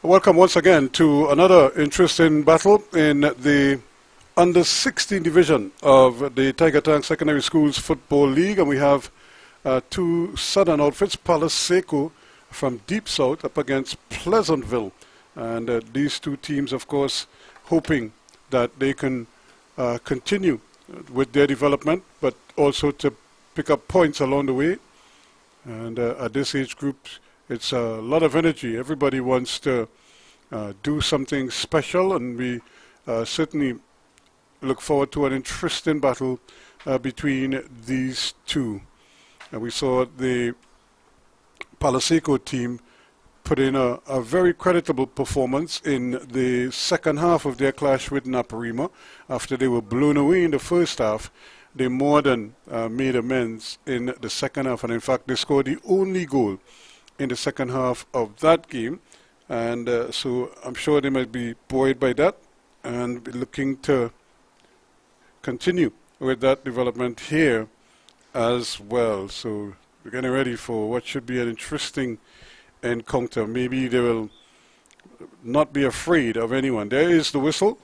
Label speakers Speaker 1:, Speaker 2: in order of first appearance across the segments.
Speaker 1: Welcome once again to another interesting battle in the under 16 division of the Tiger Tank Secondary Schools Football League, and we have two southern outfits, Palo Seco from deep south up against Pleasantville, and these two teams, of course, hoping that they can continue with their development, but also to pick up points along the way. And at this age group, it's a lot of energy. Everybody wants to do something special, and we certainly look forward to an interesting battle between these two. And we saw the Palo Seco team put in a very creditable performance in the second half of their clash with Naparima. After they were blown away in the first half, they more than made amends in the second half, and in fact they scored the only goal in the second half of that game, and so I'm sure they might be buoyed by that and be looking to continue with that development here as well. So we're getting ready for what should be an interesting encounter. Maybe they will not be afraid of anyone. There is the whistle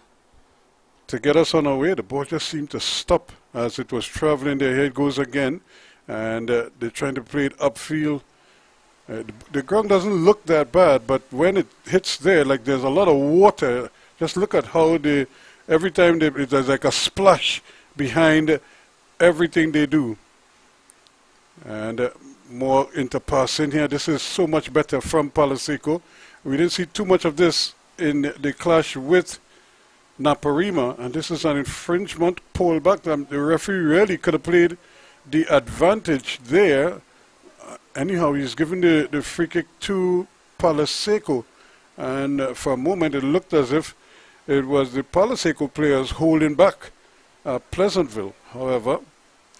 Speaker 1: to get us on our way. The ball just seemed to stop as it was traveling there. Here it goes again, and they're trying to play it upfield. The ground doesn't look that bad, but when it hits there, like there's a lot of water. Just look at how every time there's like a splash behind everything they do. And more interpassing here. This is so much better from Palo Seco. We didn't see too much of this in the clash with Naparima, and this is an infringement pull back. The referee really could have played the advantage there. Anyhow, he's given the free kick to Palo Seco, and for a moment it looked as if it was the Palo Seco players holding back Pleasantville. However,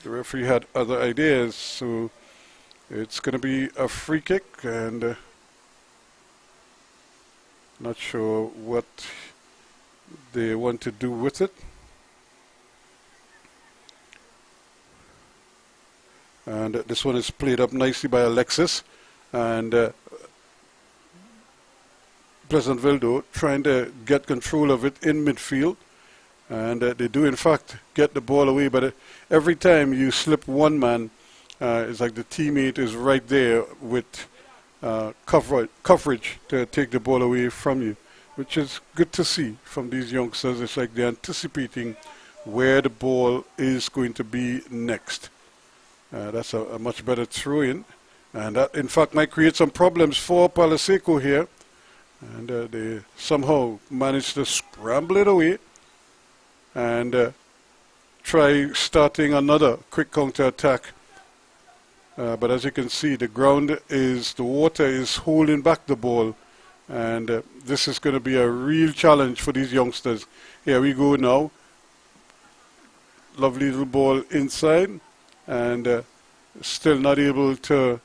Speaker 1: the referee had other ideas, so it's going to be a free kick, and not sure what they want to do with it. And this one is played up nicely by Alexis, and Pleasantville, though, trying to get control of it in midfield, and they do in fact get the ball away, but every time you slip one man, it's like the teammate is right there with coverage to take the ball away from you, which is good to see from these youngsters. It's like they're anticipating where the ball is going to be next. That's a much better throw-in, and that in fact might create some problems for Palo Seco here, and they somehow managed to scramble it away and try starting another quick counter-attack. But as you can see, the water is holding back the ball, and this is going to be a real challenge for these youngsters. Here we go now. Lovely little ball inside, and still not able to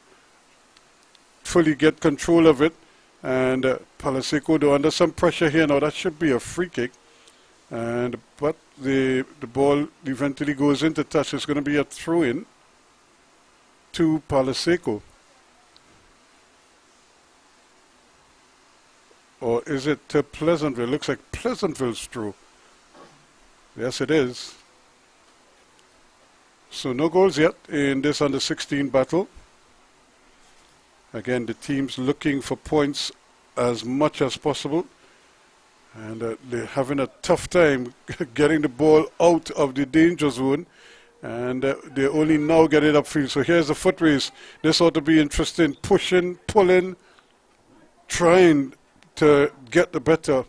Speaker 1: fully get control of it. And Palo Seco, though, under some pressure here now. That should be a free kick, but the ball eventually goes into touch. It's going to be a throw-in to Palo Seco. Or is it to Pleasantville? Looks like Pleasantville's throw. Yes, it is. So no goals yet in this under 16 battle. Again, the team's looking for points as much as possible, and they're having a tough time getting the ball out of the danger zone, and they only now get it upfield. So here's the foot race. This ought to be interesting. Pushing, pulling, trying to get the better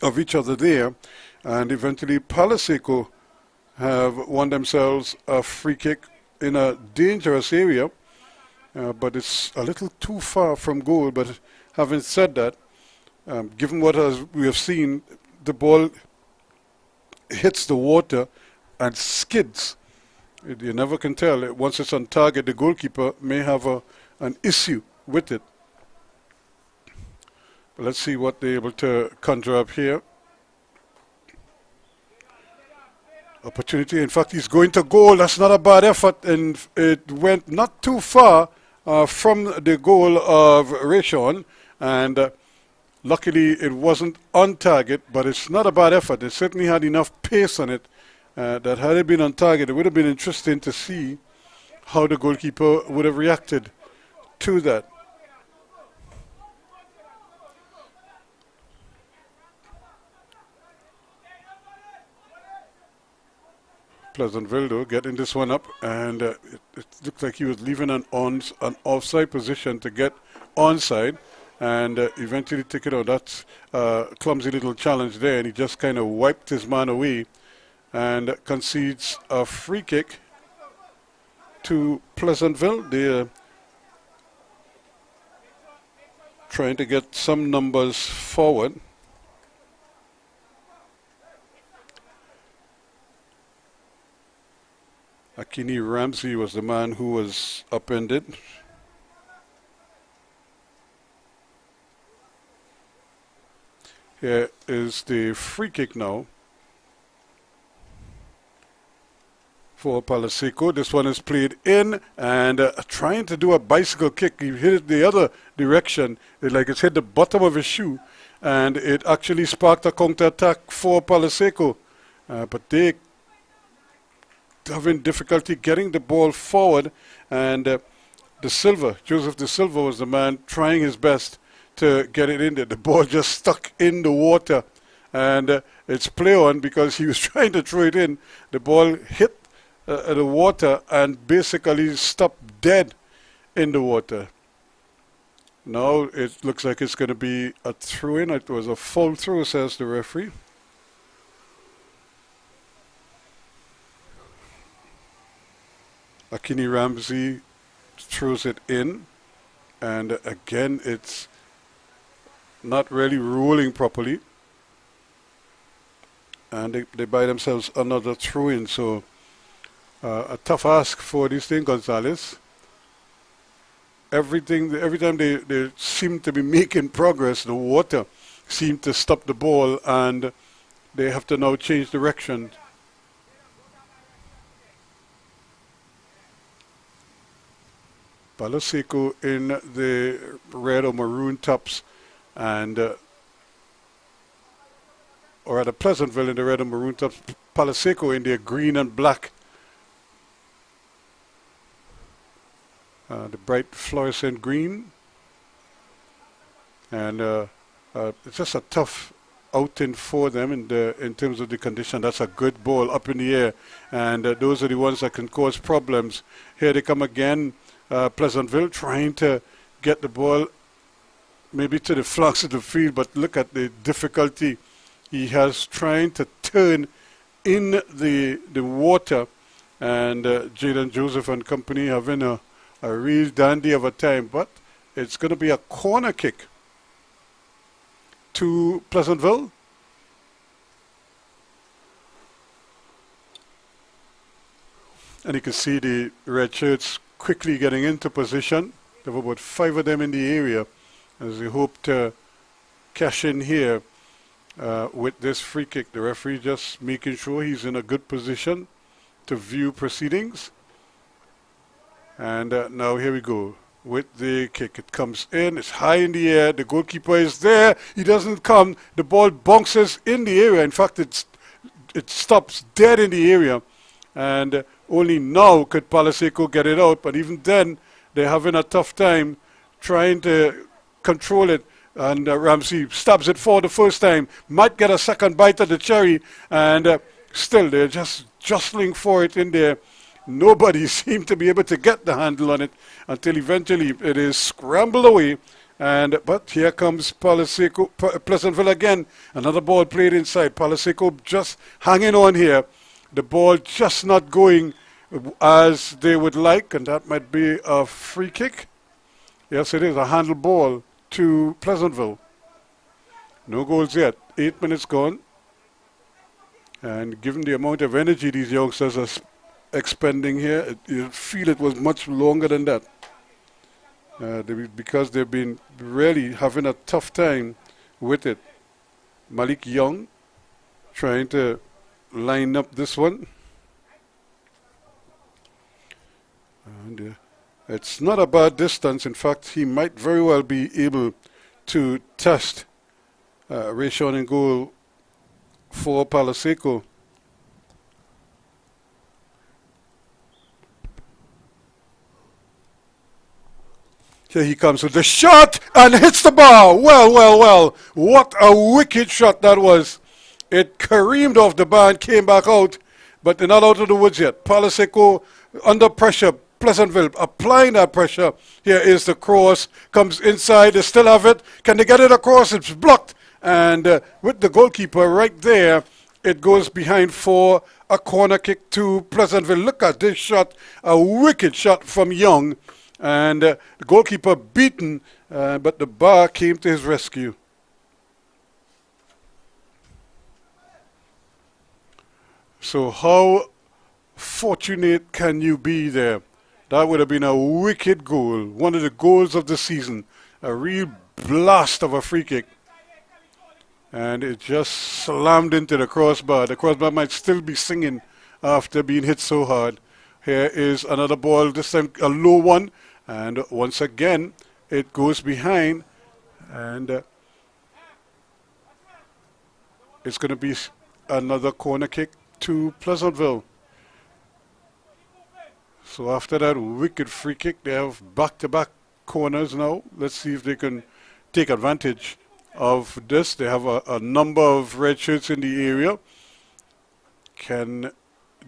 Speaker 1: of each other there, and eventually Palo Seco have won themselves a free kick in a dangerous area, but it's a little too far from goal. But having said that, given what we have seen, the ball hits the water and skids. You never can tell. Once it's on target, the goalkeeper may have an issue with it. But let's see what they're able to conjure up here. Opportunity. In fact, he's going to goal. That's not a bad effort, and it went not too far from the goal of Rayshon, and Luckily, it wasn't on target, but it's not a bad effort. It certainly had enough pace on it that had it been on target, it would have been interesting to see how the goalkeeper would have reacted to that. Pleasantville, though, getting this one up, and it looked like he was leaving an offside position to get onside, and eventually took it out. That's a clumsy little challenge there, and he just kind of wiped his man away and concedes a free kick to Pleasantville. They're trying to get some numbers forward. Akini Ramsey was the man who was upended. Here is the free kick now for Palo Seco. This one is played in, and trying to do a bicycle kick. He hit it the other direction. It's hit the bottom of his shoe, and it actually sparked a counter-attack for Palo Seco. But they having difficulty getting the ball forward, and Joseph De Silva was the man trying his best to get it in there. The ball just stuck in the water, and it's play on because he was trying to throw it in. The ball hit the water and basically stopped dead in the water. Now it looks like it's going to be a throw-in. It was a foul throw, says the referee. Akini Ramsey throws it in, and again it's not really rolling properly, and they buy themselves another throw-in. So a tough ask for this thing, Gonzalez. Every time they seem to be making progress, the water seemed to stop the ball, and they have to now change direction. Palo Seco in the red or maroon tops, and or at a Pleasantville in the red and maroon tops. Palo Seco in their green and black. The bright fluorescent green, and it's just a tough outing for them in terms of the condition. That's a good ball up in the air, and those are the ones that can cause problems. Here they come again. Pleasantville trying to get the ball maybe to the flanks of the field, but look at the difficulty he has trying to turn in the water, and Jaden Joseph and company having a real dandy of a time. But it's going to be a corner kick to Pleasantville. And you can see the red shirts quickly getting into position. There were about 5 of them in the area as they hope to cash in here with this free kick. The referee just making sure he's in a good position to view proceedings. And now here we go with the kick. It comes in, it's high in the air, the goalkeeper is there, he doesn't come, the ball bounces in the area. In fact, it stops dead in the area, and only now could Palo Seco get it out, but even then they're having a tough time trying to control it. And Ramsey stabs it for the first time, might get a second bite of the cherry, and still they're just jostling for it in there. Nobody seemed to be able to get the handle on it until eventually it is scrambled away. But here comes Palo Seco, Pleasantville again. Another ball played inside. Palo Seco just hanging on here. The ball just not going as they would like, and that might be a free kick. Yes, it is a handle ball to Pleasantville. No goals yet. 8 minutes gone. And given the amount of energy these youngsters are expending here, you feel it was much longer than that. Because they've been really having a tough time with it. Malik Young trying to line up this one. And it's not a bad distance. In fact, he might very well be able to test Rayshon in goal for Palo Seco. Here he comes with the shot and hits the bar. Well, well, well. What a wicked shot that was. It careened off the bar and came back out, but they're not out of the woods yet. Palo Seco under pressure. Pleasantville applying that pressure. Here is the cross. Comes inside. They still have it. Can they get it across? It's blocked. And with the goalkeeper right there, it goes behind for a corner kick to Pleasantville. Look at this shot. A wicked shot from Young. And the goalkeeper beaten, but the bar came to his rescue. So how fortunate can you be there? That would have been a wicked goal. One of the goals of the season. A real blast of a free kick. And it just slammed into the crossbar. The crossbar might still be singing after being hit so hard. Here is another ball, this time a low one. And once again, it goes behind. And it's going to be another corner kick to Pleasantville. So after that wicked free kick, they have back-to-back corners now. Let's see if they can take advantage of this. They have a number of red shirts in the area. Can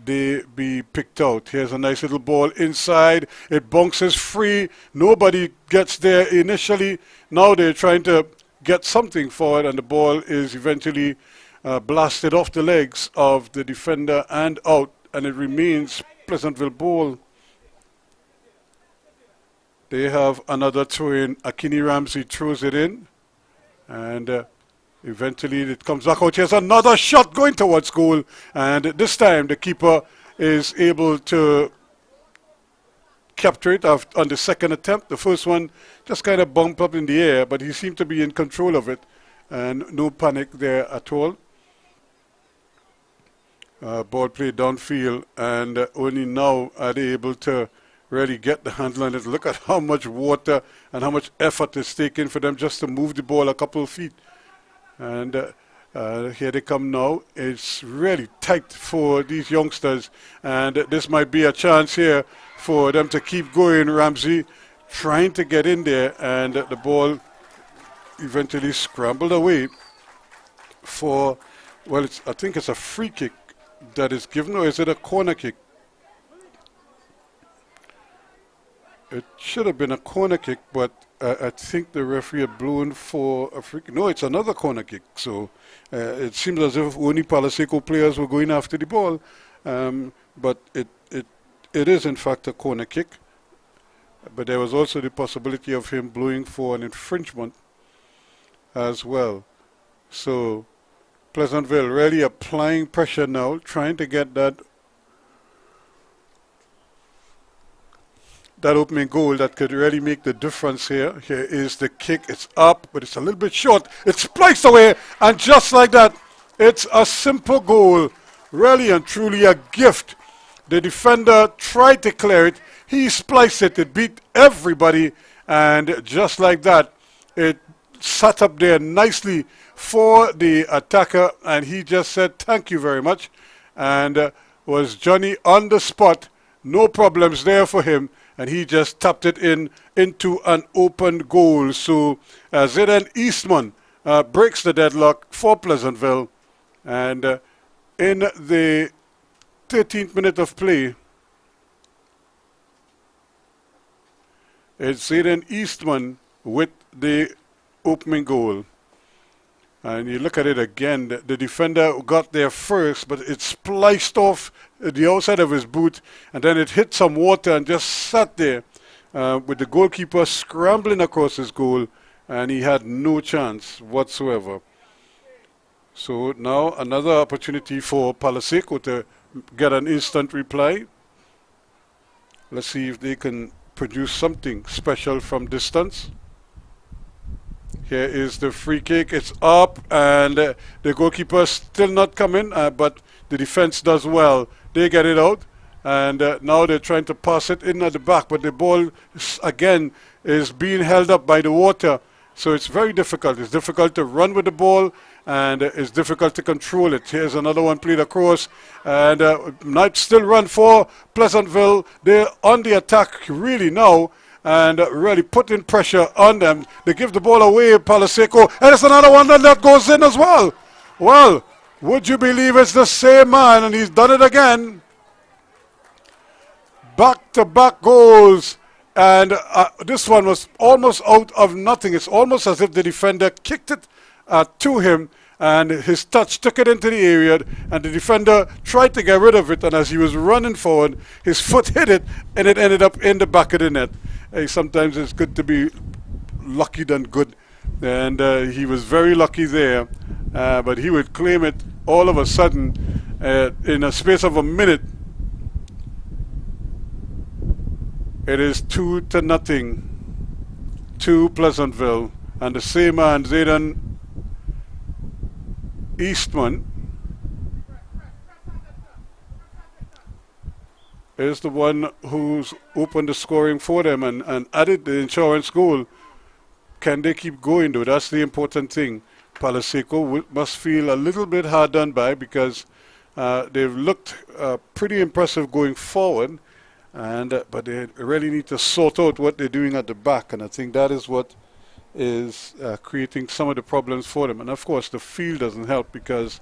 Speaker 1: they be picked out? Here's a nice little ball inside. It bounces free. Nobody gets there initially. Now they're trying to get something for it, and the ball is eventually blasted off the legs of the defender and out, and it remains Pleasantville ball. They have another throw in. Akini Ramsey throws it in, and eventually it comes back out. Here's another shot going towards goal, and this time the keeper is able to capture it on the second attempt. The first one just kind of bumped up in the air, but he seemed to be in control of it, and no panic there at all. Ball played downfield, and only now are they able to really get the handle on it. Look at how much water and how much effort is taken for them just to move the ball a couple of feet. And here they come now. It's really tight for these youngsters, and this might be a chance here for them to keep going. Ramsey trying to get in there, and the ball eventually scrambled away for, well, I think it's a free kick that is given, or is it a corner kick? It should have been a corner kick, but I think the referee had blown for a free kick. No, it's another corner kick. So it seems as if only Palo Seco players were going after the ball, but it is in fact a corner kick. But there was also the possibility of him blowing for an infringement as well. So Pleasantville really applying pressure now, trying to get that opening goal that could really make the difference here. Here is the kick. It's up, but it's a little bit short. It's spliced away, and just like that, it's a simple goal. Really and truly a gift. The defender tried to clear it. He spliced it. It beat everybody, and just like that, it sat up there nicely for the attacker, and he just said thank you very much, and was Johnny on the spot. No problems there for him, and he just tapped it into an open goal. So Zayden Eastman breaks the deadlock for Pleasantville, and in the 13th minute of play, it's Zayden Eastman with the opening goal. And you look at it again, the defender got there first, but it spliced off the outside of his boot, and then it hit some water and just sat there with the goalkeeper scrambling across his goal, and he had no chance whatsoever. So now another opportunity for Palo Seco to get an instant reply. Let's see if they can produce something special from distance. Here is the free kick. It's up, and the goalkeeper still not coming, but the defense does well. They get it out, and now they're trying to pass it in at the back, but the ball again is being held up by the water. So it's very difficult. It's difficult to run with the ball, and it's difficult to control it. Here's another one played across, and Knights still run for Pleasantville. They're on the attack really now, and really putting pressure on them. They give the ball away, Palo Seco, and it's another one that goes in as well. Well, would you believe it's the same man, and he's done it again. Back-to-back goals, and this one was almost out of nothing. It's almost as if the defender kicked it to him, and his touch took it into the area, and the defender tried to get rid of it, and as he was running forward, his foot hit it, and it ended up in the back of the net. Sometimes it's good to be lucky than good, and he was very lucky there, but he would claim it all of a sudden in a space of a minute. It is 2-0 to Pleasantville, and the same man, Zayden Eastman, is the one who's opened the scoring for them and added the insurance goal. Can they keep going though? That's the important thing. Palo Seco must feel a little bit hard done by, because they've looked pretty impressive going forward, and but they really need to sort out what they're doing at the back, and I think that is what is creating some of the problems for them. And of course the field doesn't help, because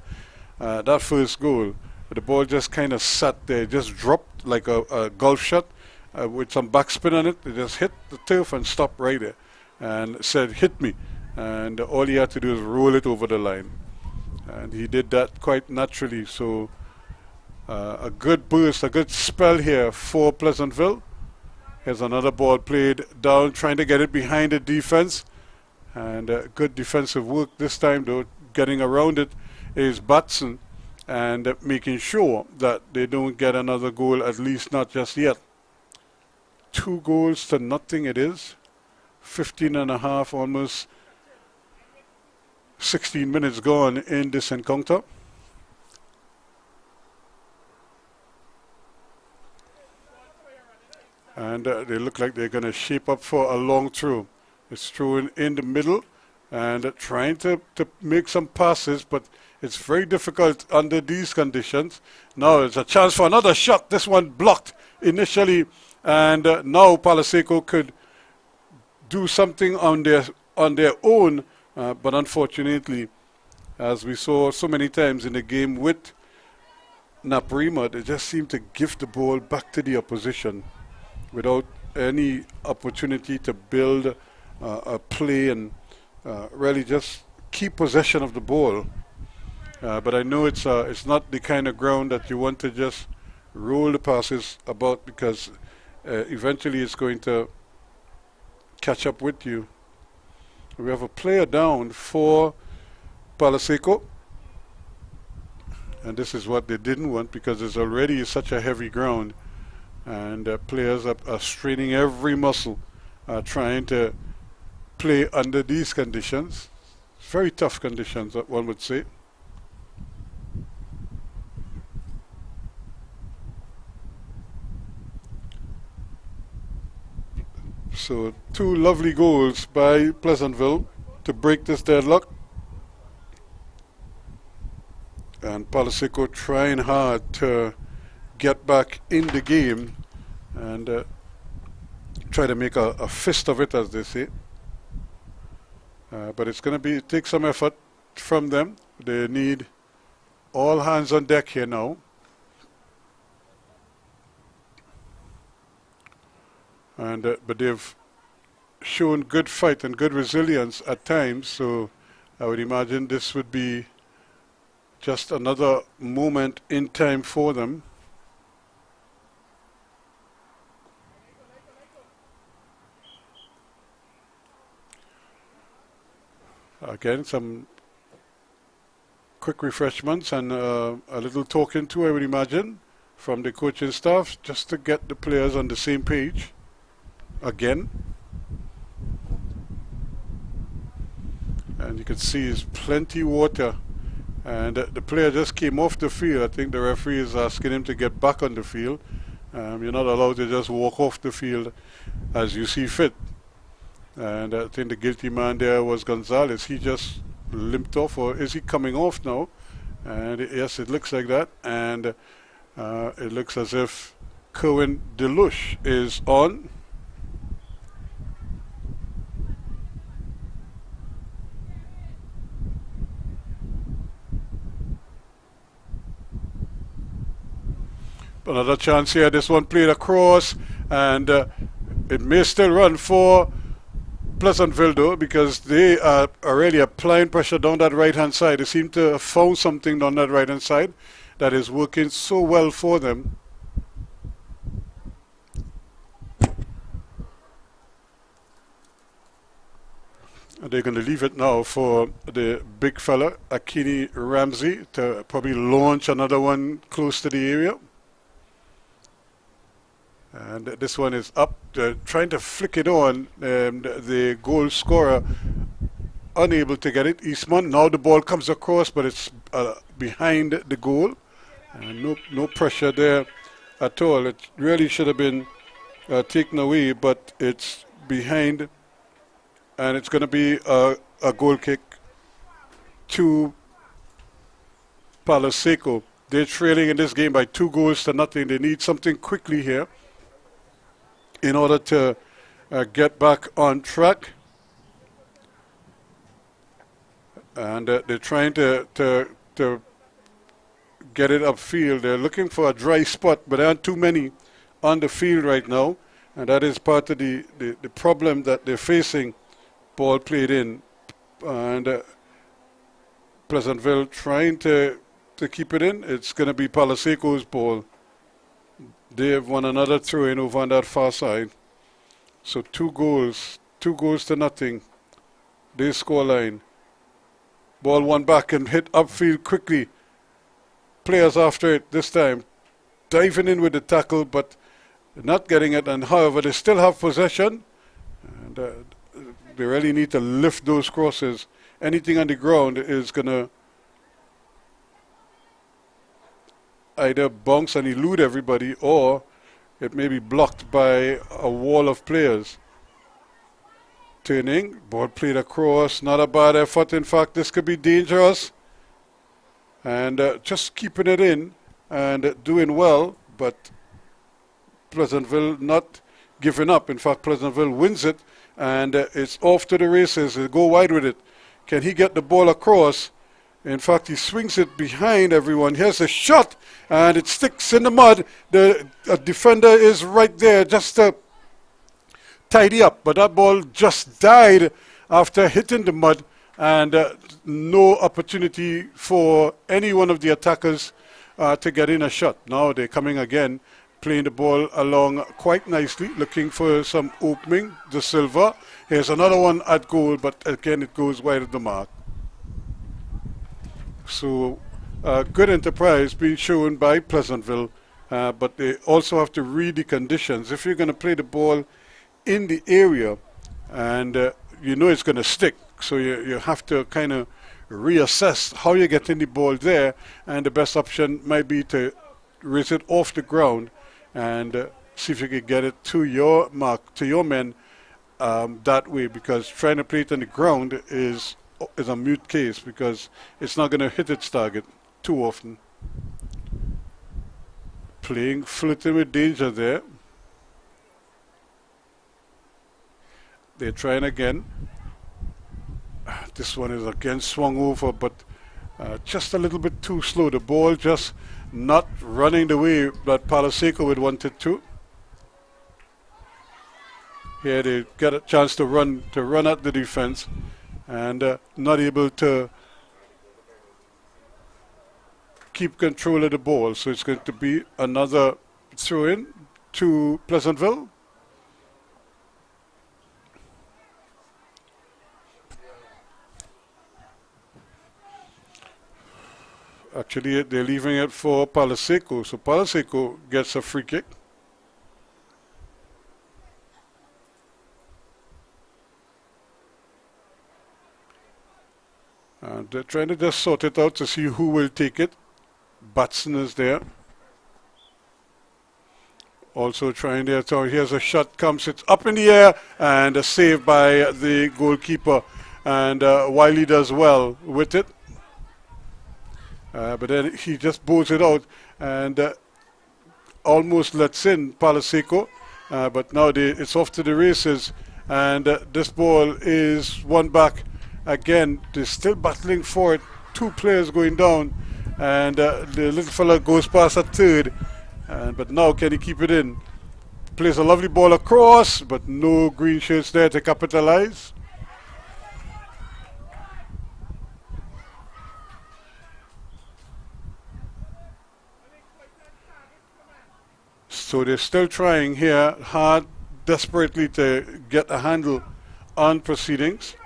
Speaker 1: that first goal, the ball just kind of sat there, just dropped like a golf shot with some backspin on it. It just hit the turf and stopped right there, and said, "Hit me," and all he had to do is roll it over the line, and he did that quite naturally. So a good burst, a good spell here for Pleasantville. Here's another ball played down, trying to get it behind the defense, and good defensive work this time though. Getting around it is Batson, and making sure that they don't get another goal, at least not just yet. 2-0 it is. 15 and a half, almost 16 minutes gone in this encounter. And they look like they're going to shape up for a long throw. It's thrown in the middle, and trying to make some passes, but it's very difficult under these conditions. Now it's a chance for another shot. This one blocked initially, and now Palo Seco could do something on their own, but unfortunately, as we saw so many times in the game with Naparima, they just seem to give the ball back to the opposition without any opportunity to build a play and really just keep possession of the ball. But I know it's not the kind of ground that you want to just roll the passes about, because eventually it's going to catch up with you. We have a player down for Palo Seco, and this is what they didn't want, because it's already such a heavy ground, and players are straining every muscle trying to play under these conditions. Very tough conditions, one would say. So 2 lovely goals by Pleasantville to break this deadlock. And Palo Seco trying hard to get back in the game and try to make a fist of it, as they say. But it's going to take some effort from them. They need all hands on deck here now. And but they've shown good fight and good resilience at times, so I would imagine this would be just another moment in time for them. Again, some quick refreshments and a little talking to, I would imagine, from the coaching staff, just to get the players on the same page again. And you can see there's plenty water, and the player just came off the field. I think the referee is asking him to get back on the field. You're not allowed to just walk off the field as you see fit. And I think the guilty man there was Gonzalez. He just limped off, or is he coming off now? And yes, it looks like that. And it looks as if Kerwin Deluche is on. Another chance here. This one played across, and it may still run for Pleasantville though, because they are already applying pressure down that right hand side. They seem to have found something down that right hand side that is working so well for them. And they're going to leave it now for the big fella, Akini Ramsey, to probably launch another one close to the area. And this one is up, trying to flick it on, and the goal scorer unable to get it. Eastman, now the ball comes across, but it's behind the goal. And no pressure there at all. It really should have been taken away, but it's behind, and it's going to be a goal kick to Palo Seco. They're trailing in this game by 2-0. They need something quickly here in order to get back on track. And they're trying to get it upfield. They're looking for a dry spot, but there aren't too many on the field right now. And that is part of the problem that they're facing. Ball played in. And Pleasantville trying to keep it in. It's going to be Palo Seco's ball. They have won another throw-in over on that far side. So 2-0. They score line. Ball one back and hit upfield quickly. Players after it this time. Diving in with the tackle, but not getting it. And however, they still have possession. And they really need to lift those crosses. Anything on the ground is going to either bounce and elude everybody, or it may be blocked by a wall of players. Turning, ball played across, not a bad effort. In fact, this could be dangerous. And just keeping it in and doing well, but Pleasantville not giving up. In fact, Pleasantville wins it, and it's off to the races. They go wide with it. Can he get the ball across? In fact, he swings it behind everyone. Here's a shot, and it sticks in the mud. The defender is right there just to tidy up. But that ball just died after hitting the mud, and no opportunity for any one of the attackers to get in a shot. Now they're coming again, playing the ball along quite nicely, looking for some opening. De Silva. Here's another one at goal, but again it goes wide of the mark. So good enterprise being shown by Pleasantville, but they also have to read the conditions. If you're going to play the ball in the area, and you know it's going to stick, so you have to kind of reassess how you're getting the ball there, and the best option might be to raise it off the ground and see if you can get it to your mark, to your men that way, because trying to play it on the ground is a mute case, because it's not going to hit its target too often. Flirting with danger there. They're trying again. This one is again swung over, but just a little bit too slow. The ball just not running the way that Palo Seco would want it to. Here they get a chance to run at the defense, and not able to keep control of the ball. So it's going to be another throw-in to Pleasantville. Actually, they're leaving it for Palo Seco. So Palo Seco gets a free kick. And they're trying to just sort it out to see who will take it. Batson is there. Also trying there. So here's a shot, comes, it's up in the air, and a save by the goalkeeper. And Wiley does well with it. But then he just bowls it out and almost lets in Palo Seco. But now it's off to the races. And this ball is one back again. They're still battling for it. Two players going down. And the little fella goes past at third. But now can he keep it in? Plays a lovely ball across, but no green shirts there to capitalize. So they're still trying here hard, desperately to get a handle on proceedings.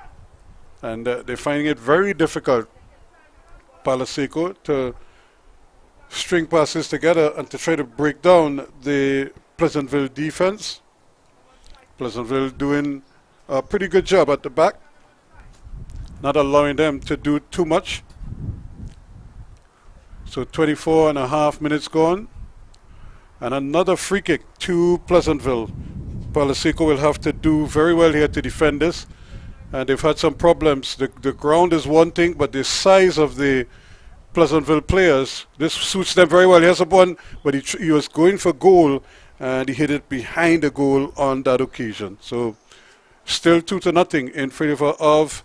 Speaker 1: And they're finding it very difficult, Palo Seco, to string passes together and to try to break down the Pleasantville defense. Pleasantville doing a pretty good job at the back, not allowing them to do too much. So 24.5 minutes gone. And another free kick to Pleasantville. Palo Seco will have to do very well here to defend this. And they've had some problems. The ground is one thing, but the size of the Pleasantville players, this suits them very well. He has a one, but he was going for goal, and he hit it behind the goal on that occasion. So still 2-0 in favor of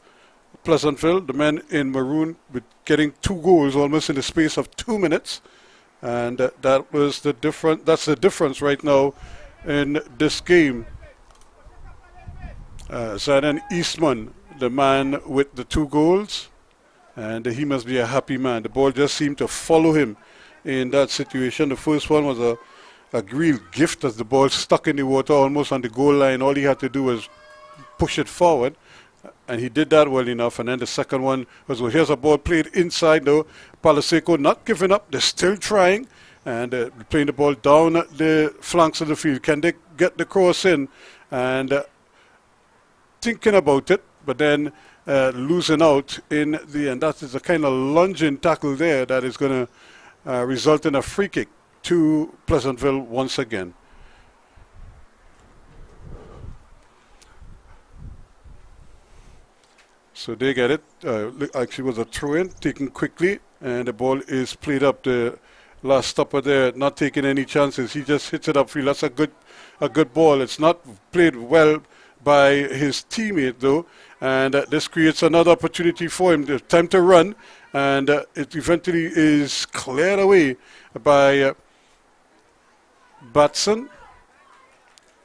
Speaker 1: Pleasantville. The men in maroon with getting 2 goals almost in the space of 2 minutes. And that was the difference. That's the difference right now in this game. Zadan Eastman, the man with the 2 goals, and he must be a happy man. The ball just seemed to follow him in that situation. The first one was a real gift as the ball stuck in the water almost on the goal line. All he had to do was push it forward, and he did that well enough. And then the second one was, well, here's a ball played inside though. Palo Seco not giving up. They're still trying, and playing the ball down the flanks of the field. Can they get the cross in? And thinking about it, but then losing out in the end. That is a kind of lunging tackle there that is going to result in a free kick to Pleasantville once again. So they get it. Actually was a throw-in taken quickly, and the ball is played up. The last stopper there not taking any chances. He just hits it upfield. That's a good ball. It's not played well by his teammate though, and this creates another opportunity for him. There's time to run, and it eventually is cleared away by Batson.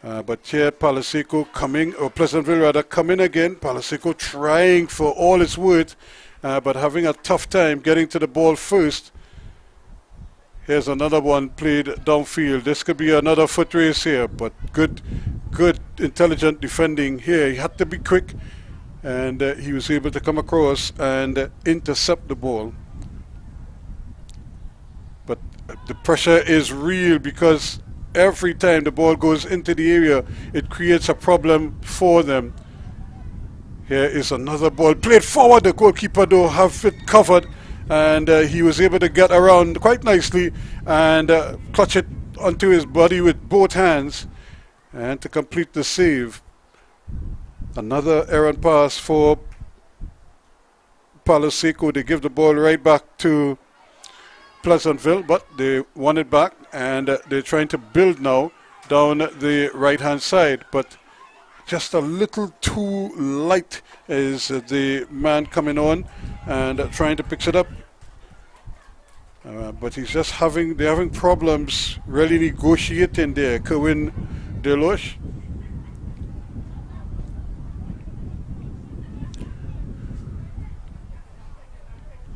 Speaker 1: But here Palo Seco coming, or Pleasantville rather, coming again. Palo Seco trying for all it's worth, but having a tough time getting to the ball first. Here's another one played downfield. This could be another foot race here, but good intelligent defending here. He had to be quick, and he was able to come across and intercept the ball. But the pressure is real because every time the ball goes into the area, it creates a problem for them. Here is another ball played forward. The goalkeeper though have it covered, and he was able to get around quite nicely and clutch it onto his body with both hands and to complete the save. Another errant pass for Palo Seco. They give the ball right back to Pleasantville, but they won it back, and they're trying to build now down the right hand side, but just a little too light is the man coming on and trying to pick it up, but he's just they're having problems really negotiating there. Kerwin Deloche.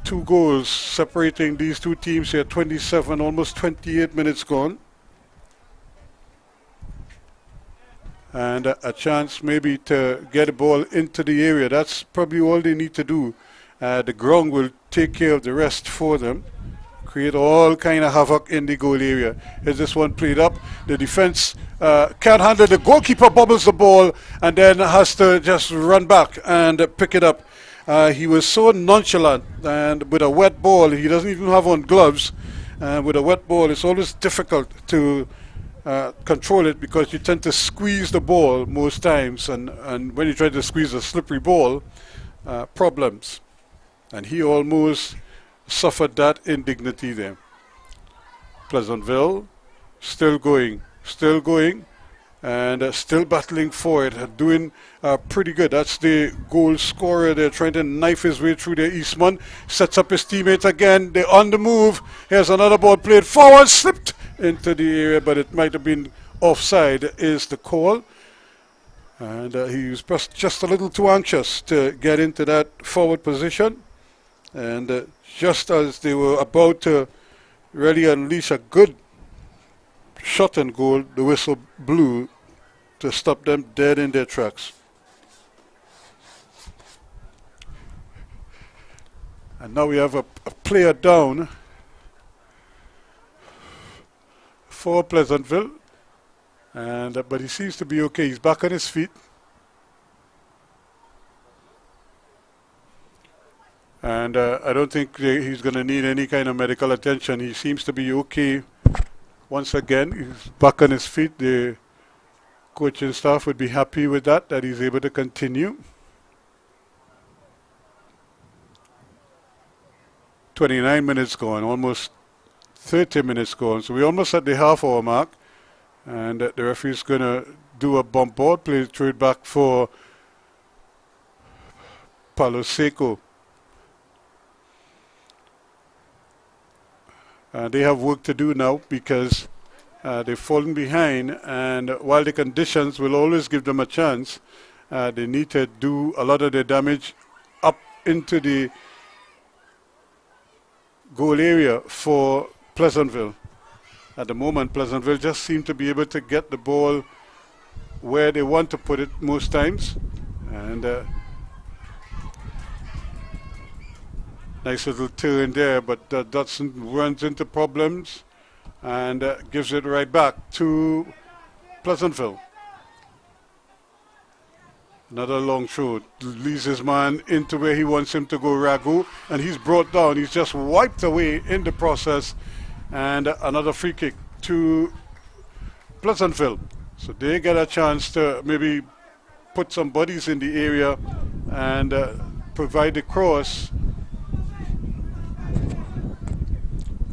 Speaker 1: Two goals separating these two teams here. 27, almost 28 minutes gone. And a chance maybe to get a ball into the area. That's probably all they need to do. The ground will take care of the rest for them. Create all kind of havoc in the goal area. Is this one played up? The defense can't handle it. The goalkeeper bobbles the ball and then has to just run back and pick it up. He was so nonchalant, and with a wet ball, he doesn't even have on gloves. With a wet ball, it's always difficult to control it, because you tend to squeeze the ball most times, and when you try to squeeze a slippery ball, problems. And he almost suffered that indignity there. Pleasantville still going, and still battling for it, doing pretty good. That's the goal scorer. They're trying to knife his way through there. Eastman sets up his teammates again. They're on the move. Here's another ball played forward, slipped into the area, but it might have been offside is the call. And he was just a little too anxious to get into that forward position. And just as they were about to really unleash a good shot and goal, the whistle blew to stop them dead in their tracks. And now we have a player down for Pleasantville, and but he seems to be okay. He's back on his feet. And I don't think he's going to need any kind of medical attention. He seems to be okay. Once again, he's back on his feet. The coaching staff would be happy with that he's able to continue. 29 minutes gone, almost 30 minutes gone. So we're almost at the half-hour mark. And the referee's going to do a bump ball, play through it back for Palo Seco. They have work to do now, because they've fallen behind, and while the conditions will always give them a chance, they need to do a lot of their damage up into the goal area for Pleasantville. At the moment, Pleasantville just seem to be able to get the ball where they want to put it most times. And nice little turn there, but Dodson runs into problems and gives it right back to Pleasantville. Another long throw, leads his man into where he wants him to go, Ragu, and he's brought down. He's just wiped away in the process, and another free kick to Pleasantville. So they get a chance to maybe put some bodies in the area and provide the cross.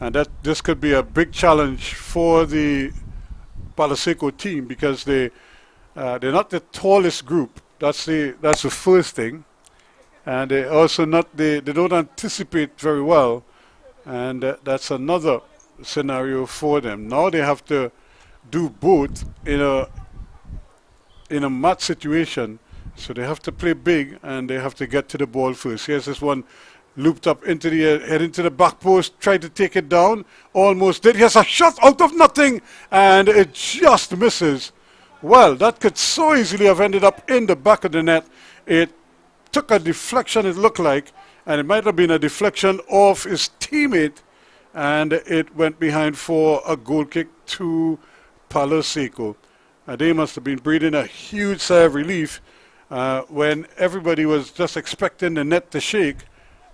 Speaker 1: And this could be a big challenge for the Palo Seco team, because they're not the tallest group. That's the first thing, and they also they don't anticipate very well, and that's another scenario for them. Now they have to do both in a match situation, so they have to play big and they have to get to the ball first. Here's this one looped up into the head into the back post, tried to take it down, almost did. Here's a shot out of nothing, and it just misses. Well, that could so easily have ended up in the back of the net. It took a deflection, it looked like, and it might have been a deflection of his teammate, and it went behind for a goal kick to Palo Seco. They must have been breathing a huge sigh of relief when everybody was just expecting the net to shake.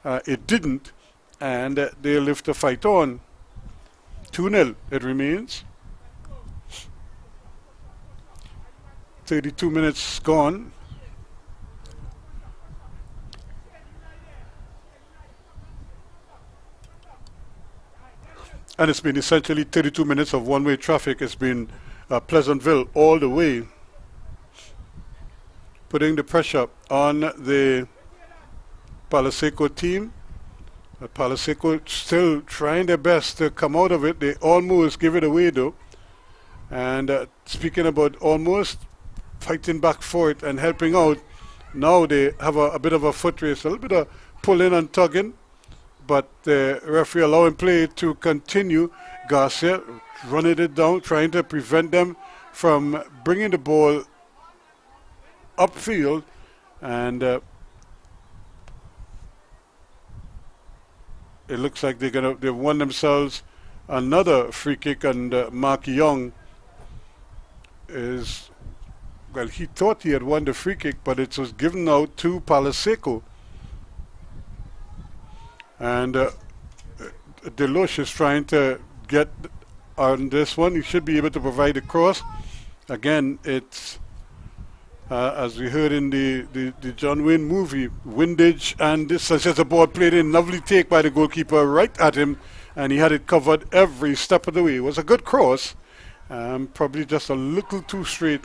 Speaker 1: It didn't, and they live to fight on. 2-0 it remains. 32 minutes gone. And it's been essentially 32 minutes of one-way traffic. It's been Pleasantville all the way, putting the pressure on the Palo Seco team. Palo Seco still trying their best to come out of it. They almost give it away though. And speaking about almost, fighting back for it and helping out, now they have a bit of a foot race, a little bit of pulling and tugging, but the referee allowing play to continue. Garcia running it down, trying to prevent them from bringing the ball upfield, and it looks like they've won themselves another free kick, and Mark Young is, well, he thought he had won the free kick, but it was given out to Palo Seco. And Deloche is trying to get on this one. He should be able to provide a cross. Again, it's as we heard in the John Wayne movie, windage, and this is just a ball played in. Lovely take by the goalkeeper right at him, and he had it covered every step of the way. It was a good cross, probably just a little too straight.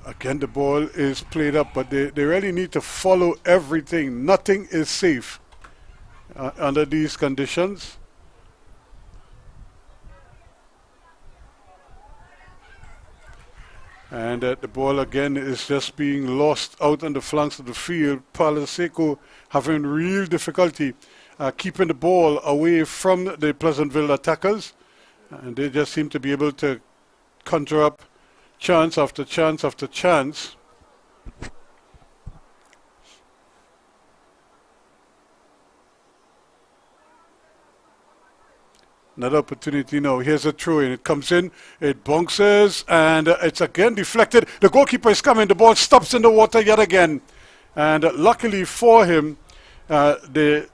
Speaker 1: Again, the ball is played up, but they really need to follow everything. Nothing is safe under these conditions. And the ball again is just being lost out on the flanks of the field. Palo Seco having real difficulty keeping the ball away from the Pleasantville attackers. And they just seem to be able to conjure up chance after chance after chance. Another opportunity now. Here's a throw in. It comes in, it bounces, and it's again deflected. The goalkeeper is coming. The ball stops in the water yet again. And luckily for him, the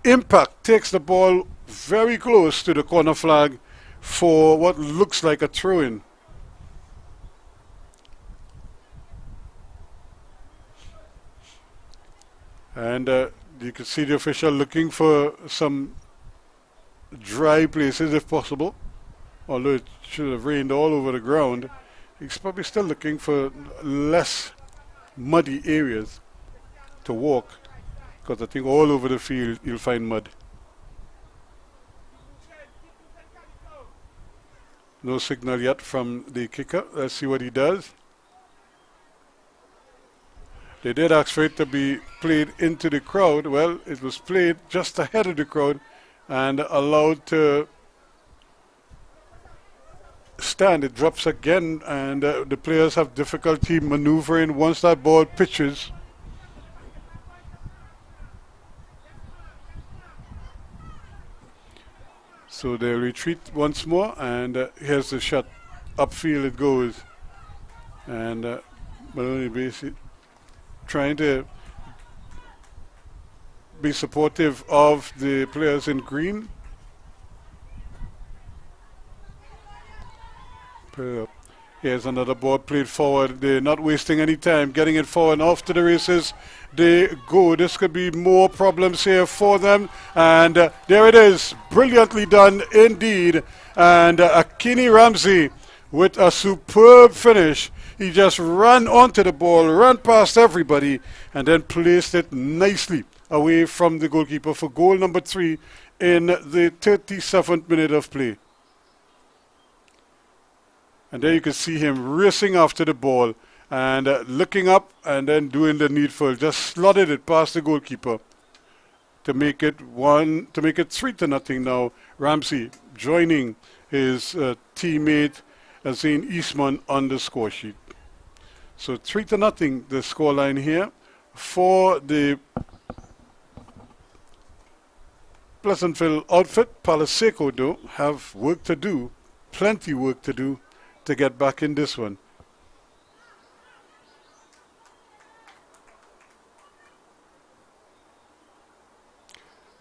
Speaker 1: impact takes the ball very close to the corner flag for what looks like a throw in. And you can see the official looking for some dry places if possible, although it should have rained all over the ground. He's probably still looking for less muddy areas to walk, because I think all over the field you'll find mud. No signal yet from the kicker. Let's see what he does. They did ask for it to be played into the crowd. Well, it was played just ahead of the crowd and allowed to stand. It drops again, and the players have difficulty maneuvering once that ball pitches. So they retreat once more, and here's the shot. Upfield it goes. And Maloney basically trying to be supportive of the players in green. Here's another ball played forward. They're not wasting any time getting it forward and off to the races. They go. This could be more problems here for them. And there it is. Brilliantly done indeed. And Akini Ramsey with a superb finish. He just ran onto the ball, ran past everybody, and then placed it nicely away from the goalkeeper for goal number 3 in the 37th minute of play. And there you can see him racing after the ball and looking up and then doing the needful. Just slotted it past the goalkeeper to make it 3-0 now. Ramsey joining his teammate Zane Eastman on the score sheet. So 3-0 the scoreline here for the Pleasantville outfit. Palo Seco though have work to do, plenty work to do to get back in this one.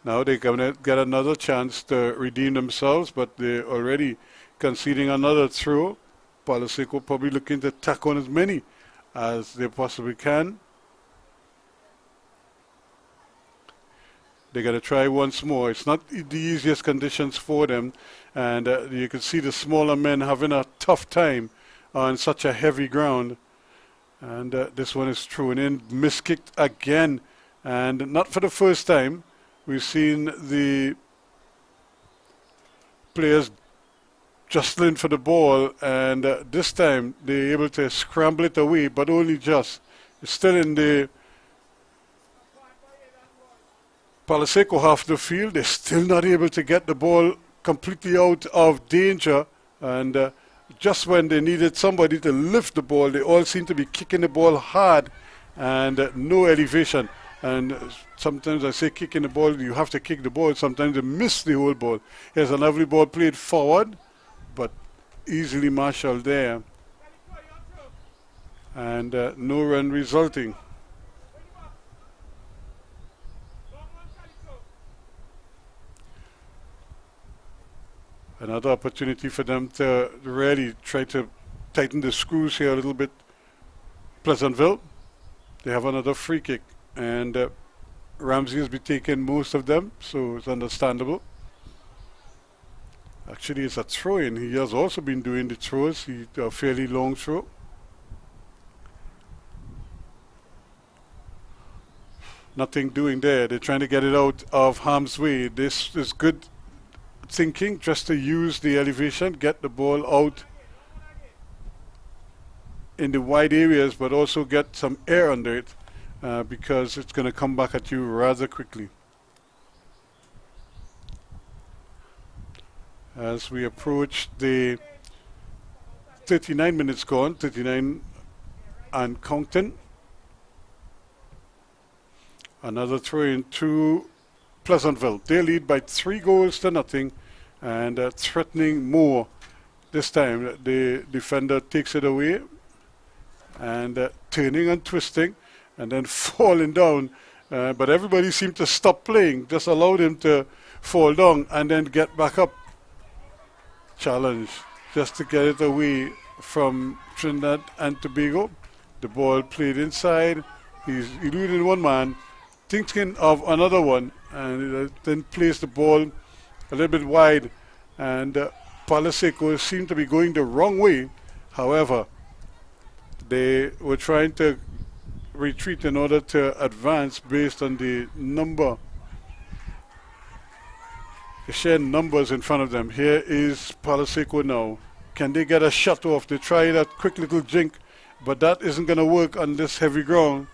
Speaker 1: Now they're going to get another chance to redeem themselves, but they're already conceding another throw. Palo Seco probably looking to tack on as many as they possibly can. They're going to try once more. It's not the easiest conditions for them, and you can see the smaller men having a tough time on such a heavy ground. And this one is thrown in, miskicked again, and not for the first time. We've seen the players jostling for the ball, and this time they're able to scramble it away, but only just. It's still in the Palo Seco half the field. They're still not able to get the ball completely out of danger, and just when they needed somebody to lift the ball, they all seem to be kicking the ball hard and no elevation. And sometimes I say kicking the ball, you have to kick the ball. Sometimes they miss the whole ball. Here's a lovely ball played forward, but easily marshaled there. And no run resulting. Another opportunity for them to really try to tighten the screws here a little bit. Pleasantville, they have another free kick, and Ramsey has been taking most of them, so it's understandable. Actually, it's a throw-in. He has also been doing the throws. He's a fairly long throw. Nothing doing there. They're trying to get it out of harm's way. This is good thinking, just to use the elevation, get the ball out in the wide areas, but also get some air under it, because it's going to come back at you rather quickly. As we approach the 39 minutes gone, 39 and counting. Another throw in to Pleasantville. They lead by 3-0, and threatening more. This time the defender takes it away, and turning and twisting and then falling down. But everybody seemed to stop playing, just allowed him to fall down and then get back up. Challenge just to get it away from Trinidad and Tobago. The ball played inside. He's eluding one man, thinking of another one, and then plays the ball a little bit wide, and Palo Seco seemed to be going the wrong way. However, they were trying to retreat in order to advance based on the sheer numbers in front of them. Here is Palo Seco now. Can they get a shot off? They try that quick little jink, but that isn't going to work on this heavy ground.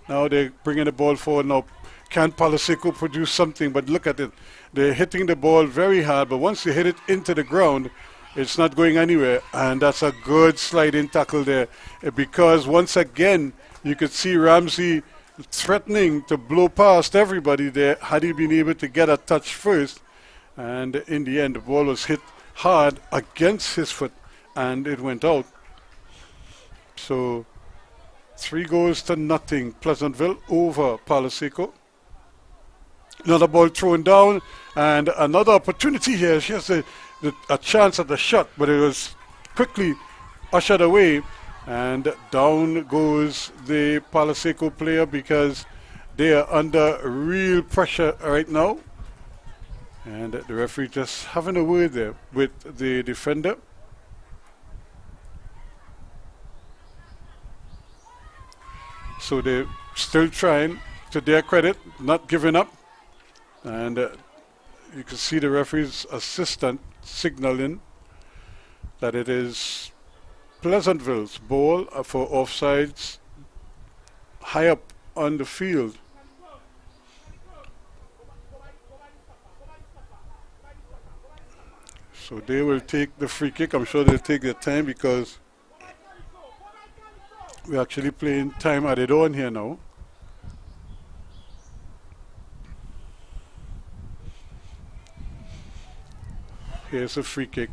Speaker 1: Now they're bringing the ball forward now. Can Palo Seco produce something? But look at it. They're hitting the ball very hard, but once they hit it into the ground, it's not going anywhere. And that's a good sliding tackle there, because once again, you could see Ramsey threatening to blow past everybody there had he been able to get a touch first. And in the end, the ball was hit hard against his foot, and it went out. So 3-0, Pleasantville over Palo Seco. Another ball thrown down, and another opportunity here. She has a chance at the shot, but it was quickly ushered away, and down goes the Palo Seco player, because they are under real pressure right now. And the referee just having a word there with the defender. So they're still trying, to their credit, not giving up. And you can see the referee's assistant signaling that it is Pleasantville's ball for offsides high up on the field. So they will take the free kick. I'm sure they'll take their time, because we're actually playing time added on here now. Here's a free kick.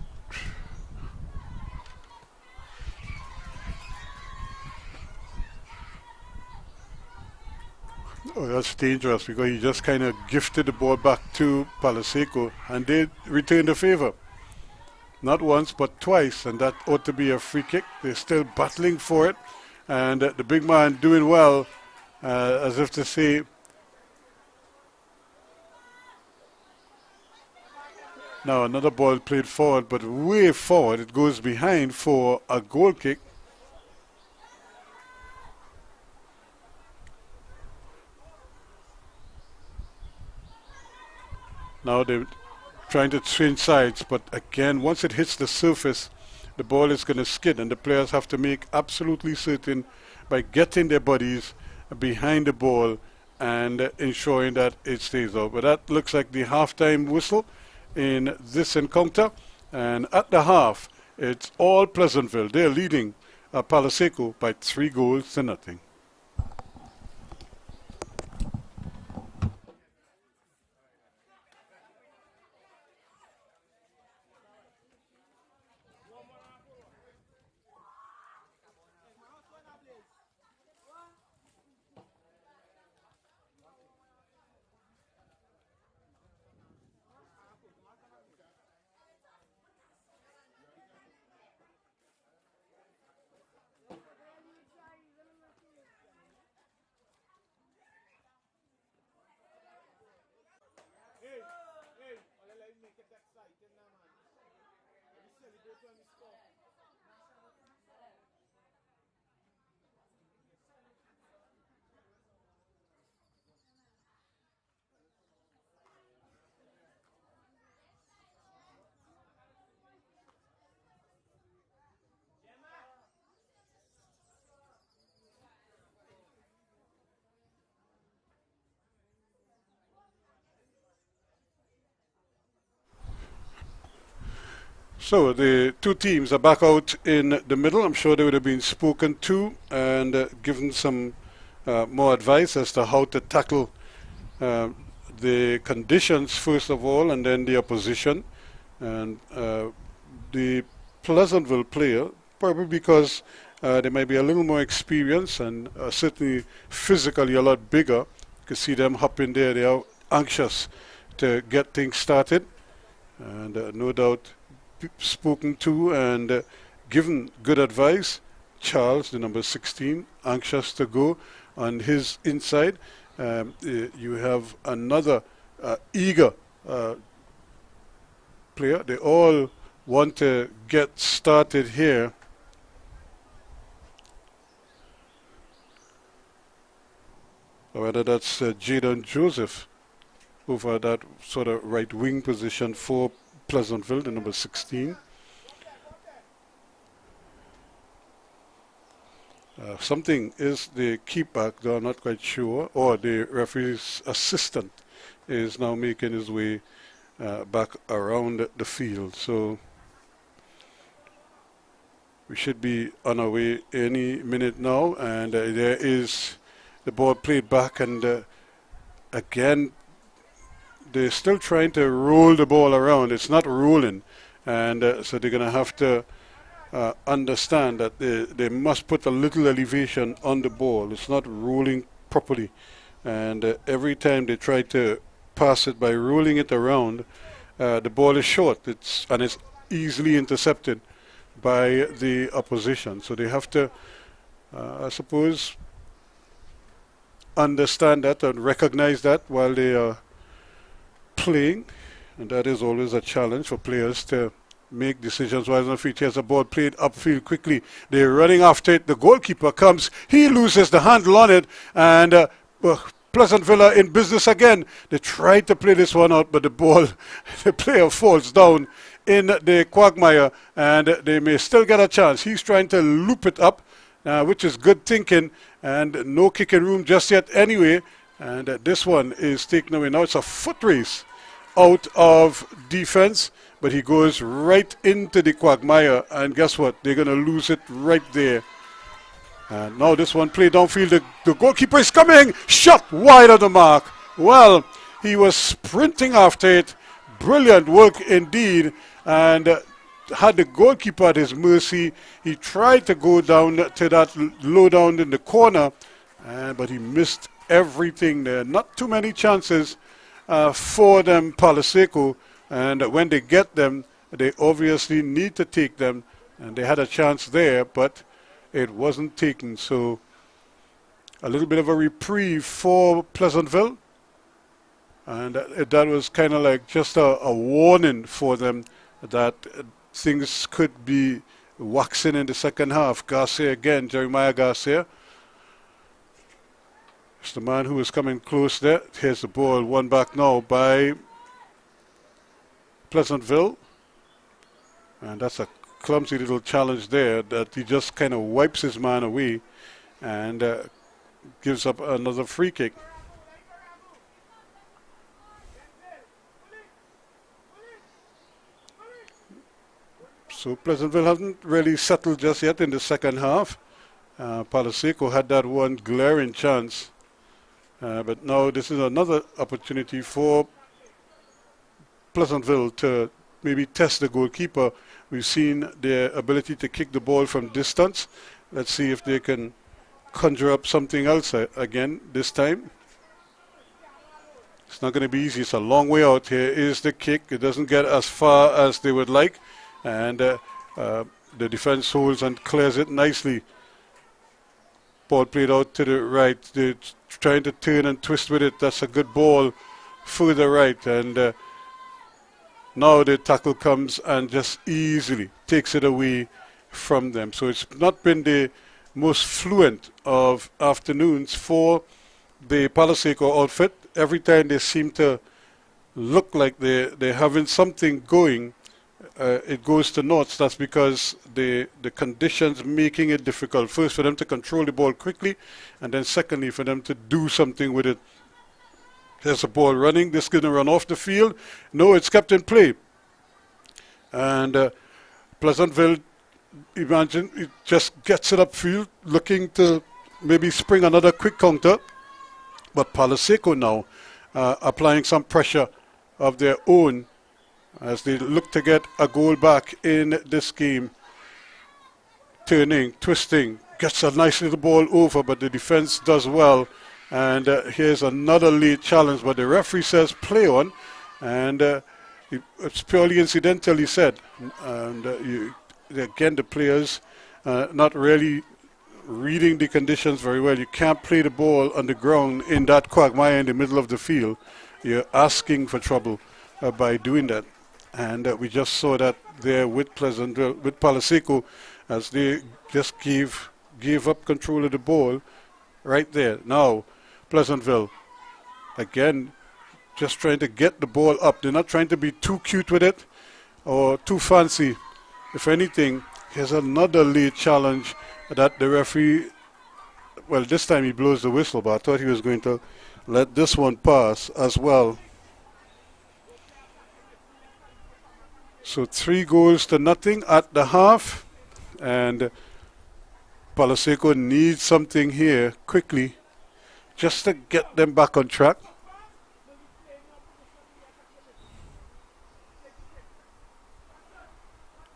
Speaker 1: Oh, that's dangerous, because he just kind of gifted the ball back to Palo Seco, and they returned the favor. Not once, but twice, and that ought to be a free kick. They're still battling for it, and the big man doing well, as if to say, now another ball played forward, but way forward. It goes behind for a goal kick. Now they're trying to change sides, but again, once it hits the surface, the ball is going to skid, and the players have to make absolutely certain by getting their bodies behind the ball and ensuring that it stays out. But that looks like the halftime whistle in this encounter, and at the half, it's all Pleasantville. They're leading Palo Seco by 3-0. So the two teams are back out in the middle. I'm sure they would have been spoken to and given some more advice as to how to tackle the conditions first of all, and then the opposition. And the Pleasantville player, probably because they might be a little more experienced and certainly physically a lot bigger. You can see them hopping there. They are anxious to get things started, and no doubt spoken to and given good advice. Charles, the number 16, anxious to go on his inside. You have another eager player. They all want to get started here. Whether that's Jaden Joseph over that sort of right wing position for Pleasantville, the number 16. Something is the keeper, though I'm not quite sure, or the referee's assistant is now making his way back around the field. So we should be on our way any minute now, and there is the ball played back, and again they're still trying to roll the ball around. It's not rolling, and so they're going to have to understand that they must put a little elevation on the ball. It's not rolling properly, and every time they try to pass it by rolling it around, the ball is short. It's easily intercepted by the opposition. So they have to, I suppose, understand that and recognize that while they are playing, and that is always a challenge for players to make decisions while on the field. Here's a ball played upfield quickly. They're running after it. The goalkeeper comes. He loses the handle on it, and Pleasantville are in business again. They tried to play this one out, but the ball, the player falls down in the quagmire, and they may still get a chance. He's trying to loop it up, which is good thinking, and no kicking room just yet anyway. And this one is taken away. Now it's a foot race out of defense, but he goes right into the quagmire, and guess what? They're going to lose it right there. And now this one played downfield. The goalkeeper is coming. Shot wide of the mark. Well, he was sprinting after it. Brilliant work indeed. And had the goalkeeper at his mercy. He tried to go down to that low down in the corner, but he missed everything there. Not too many chances for them, Palo Seco. And when they get them, they obviously need to take them. And they had a chance there, but it wasn't taken. So a little bit of a reprieve for Pleasantville. And that was kind of like just a warning for them that things could be waxing in the second half. Garcia again, Jeremiah Garcia. It's the man who was coming close there. Here's the ball, won back now by Pleasantville. And that's a clumsy little challenge there that he just kind of wipes his man away and gives up another free kick. So Pleasantville hasn't really settled just yet in the second half. Palo Seco had that one glaring chance. But now this is another opportunity for Pleasantville to maybe test the goalkeeper. We've seen their ability to kick the ball from distance. Let's see if they can conjure up something else again this time. It's not going to be easy. It's a long way out. Here is the kick. It doesn't get as far as they would like. And the defense holds and clears it nicely. Ball played out to the right. They're trying to turn and twist with it. That's a good ball further right. And Now the tackle comes and just easily takes it away from them. So it's not been the most fluent of afternoons for the Palo Seco outfit. Every time they seem to look like they're having something going, it goes to naught. That's because the conditions making it difficult. First, for them to control the ball quickly, and then secondly, for them to do something with it. There's a ball running. This is going to run off the field. No, it's kept in play. And Pleasantville, imagine, it just gets it upfield, looking to maybe spring another quick counter. But Palo Seco now applying some pressure of their own as they look to get a goal back in this game. Turning, twisting, gets a nice little ball over, but the defense does well. And here's another late challenge, but the referee says play on, and it's purely incidental, he said. And again, the players not really reading the conditions very well. You can't play the ball on the ground in that quagmire in the middle of the field. You're asking for trouble by doing that. And we just saw that there with Pleasantville, with Palo Seco, as they just gave up control of the ball right there. Now, Pleasantville, again, just trying to get the ball up. They're not trying to be too cute with it or too fancy. If anything, here's another late challenge that the referee, well, this time he blows the whistle, but I thought he was going to let this one pass as well. So 3-0 at the half, and Palo Seco needs something here quickly just to get them back on track.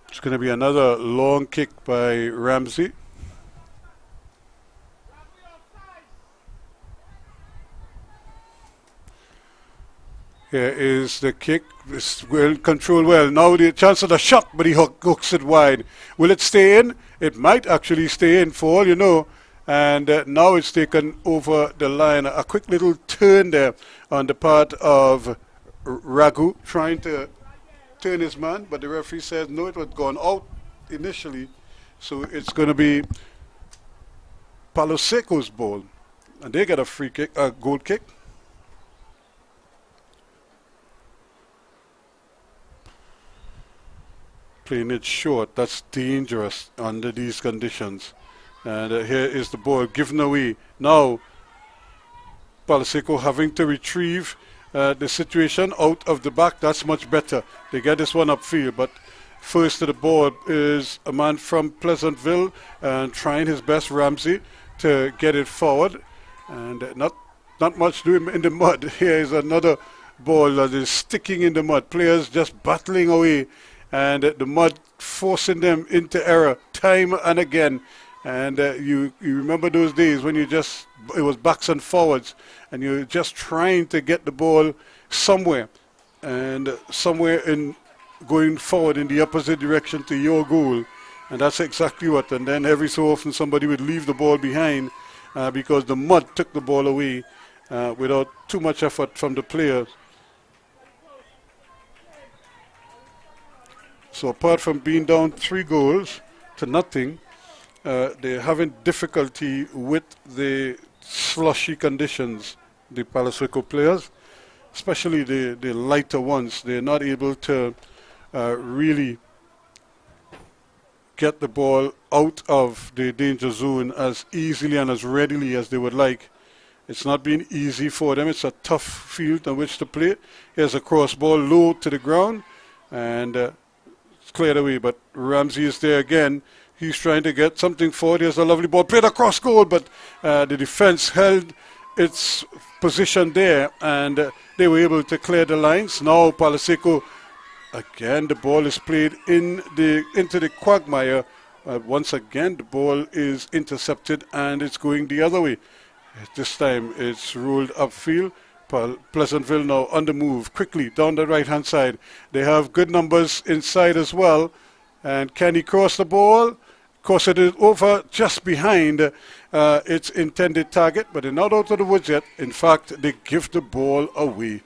Speaker 1: It's going to be another long kick by Ramsey. Here is the kick. It's well controlled well. Now the chance of the shot, but he hooks it wide. Will it stay in? It might actually stay in, for all you know. And now it's taken over the line. A quick little turn there on the part of Ragu, trying to turn his man, but the referee says no, it was gone out initially. So it's going to be Palo Seco's ball. And they get a free kick, a goal kick. Playing it short, that's dangerous under these conditions. And here is the ball given away. Now, Palo Seco having to retrieve the situation out of the back. That's much better. They get this one upfield, but first to the ball is a man from Pleasantville and trying his best, Ramsey, to get it forward. And not much doing in the mud. Here is another ball that is sticking in the mud. Players just battling away, and the mud forcing them into error time and again. And you remember those days when it was backs and forwards, and you're just trying to get the ball somewhere, and somewhere in going forward in the opposite direction to your goal. And that's exactly what. And then every so often somebody would leave the ball behind because the mud took the ball away without too much effort from the players. So apart from being down 3-0, they're having difficulty with the slushy conditions, the Palo Seco players, especially the lighter ones. They're not able to really get the ball out of the danger zone as easily and as readily as they would like. It's not been easy for them. It's a tough field on which to play. Here's a cross ball low to the ground, and it's cleared away, but Ramsey is there again. He's trying to get something forward. Here's a lovely ball played across goal, but the defense held its position there, and they were able to clear the lines. Now Palo Seco, again, the ball is played into the quagmire. Once again, the ball is intercepted, and it's going the other way. This time it's rolled upfield. Pleasantville now on the move, quickly down the right-hand side. They have good numbers inside as well. And can he cross the ball? Cross it over just behind its intended target, but they're not out of the woods yet. In fact, they give the ball away.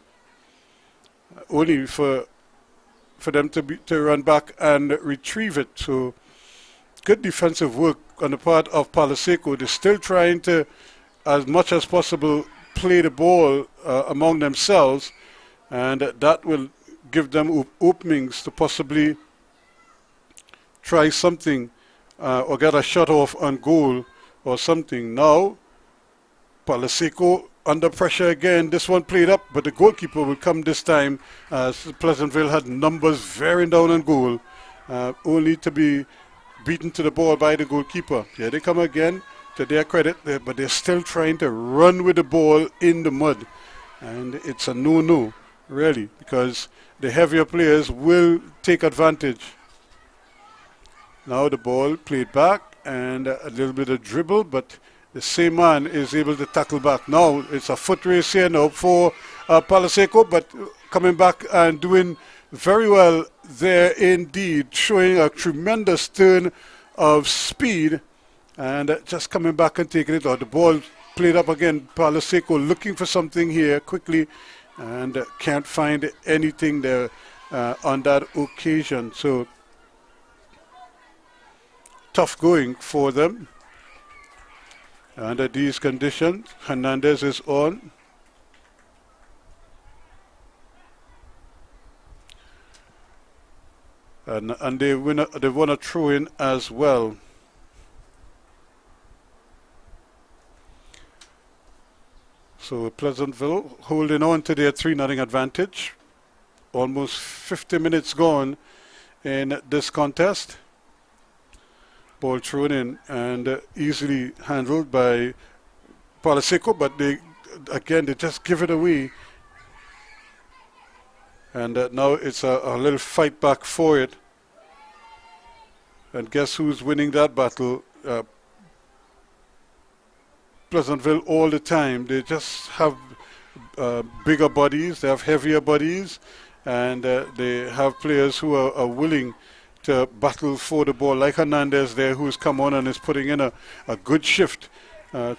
Speaker 1: Only for for them to run back and retrieve it. So good defensive work on the part of Palo Seco. They're still trying to, as much as possible, play the ball among themselves, and that will give them openings to possibly try something or get a shot off on goal or something. Now, Palo Seco under pressure again. This one played up, but the goalkeeper will come this time, as Pleasantville had numbers veering down on goal, only to be beaten to the ball by the goalkeeper. Here they come again, to their credit, but they're still trying to run with the ball in the mud. And it's a no-no, really, because the heavier players will take advantage. Now the ball played back, and a little bit of dribble, but the same man is able to tackle back. Now it's a foot race here now for Palo Seco, but coming back and doing very well there indeed, showing a tremendous turn of speed, and just coming back and taking it out. The ball played up again. Palo Seco looking for something here quickly, and can't find anything there on that occasion. So tough going for them. Under these conditions, Hernandez is on. And they won a throw-in as well. So Pleasantville holding on to their 3-0 advantage. Almost 50 minutes gone in this contest. Ball thrown in and easily handled by Palo Seco, but they just give it away. And now it's a little fight back for it. And guess who's winning that battle? Pleasantville all the time. They just have bigger bodies, they have heavier bodies, and they have players who are willing to battle for the ball, like Hernandez there, who's come on and is putting in a good shift,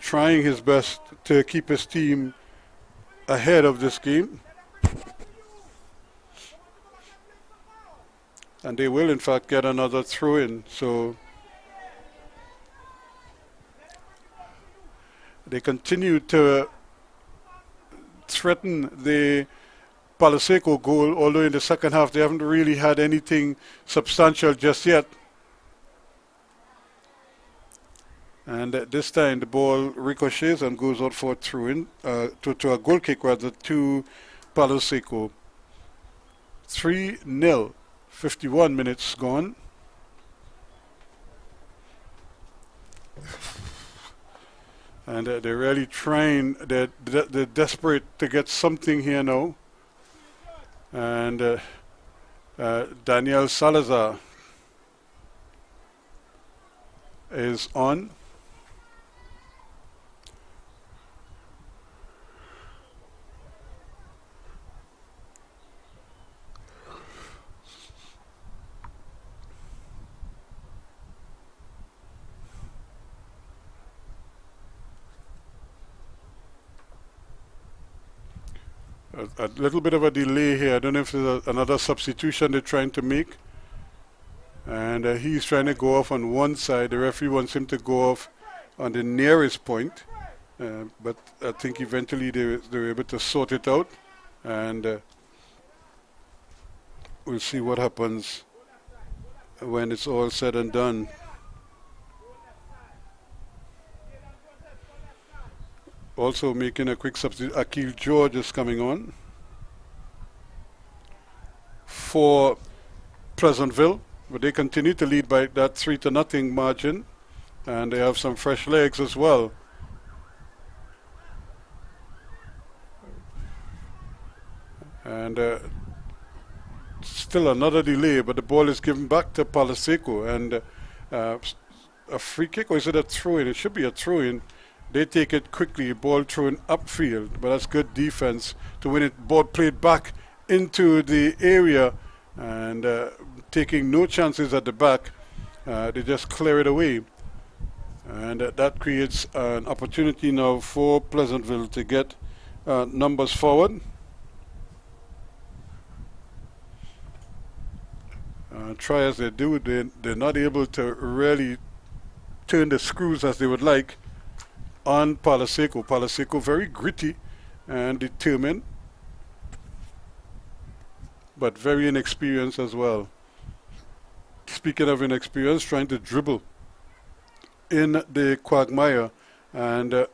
Speaker 1: trying his best to keep his team ahead of this game. And they will in fact get another throw-in. So they continue to threaten the Palo Seco goal, although in the second half they haven't really had anything substantial just yet. And this time the ball ricochets and goes out for a throw-in, to a goal kick rather, to Palo Seco. 3-0, 51 minutes gone. And they're really trying, they're desperate to get something here now. And Daniel Salazar is on. A little bit of a delay here. I don't know if there's another substitution they're trying to make. And he's trying to go off on one side. The referee wants him to go off on the nearest point. But I think eventually they were able to sort it out. And we'll see what happens when it's all said and done. Also making a quick substitute, Akil George is coming on for Pleasantville, but they continue to lead by that 3-0 margin, and they have some fresh legs as well. And still another delay, but the ball is given back to Palo Seco, and a free kick, or is it a throw-in? It should be a throw-in. They take it quickly, ball thrown upfield, but that's good defense to win it. Ball played back into the area, and taking no chances at the back, they just clear it away. And that creates an opportunity now for Pleasantville to get numbers forward. Try as they do, they're not able to really turn the screws as they would like on Palo Seco. Palo Seco very gritty and determined, but very inexperienced as well. Speaking of inexperience, trying to dribble in the quagmire, and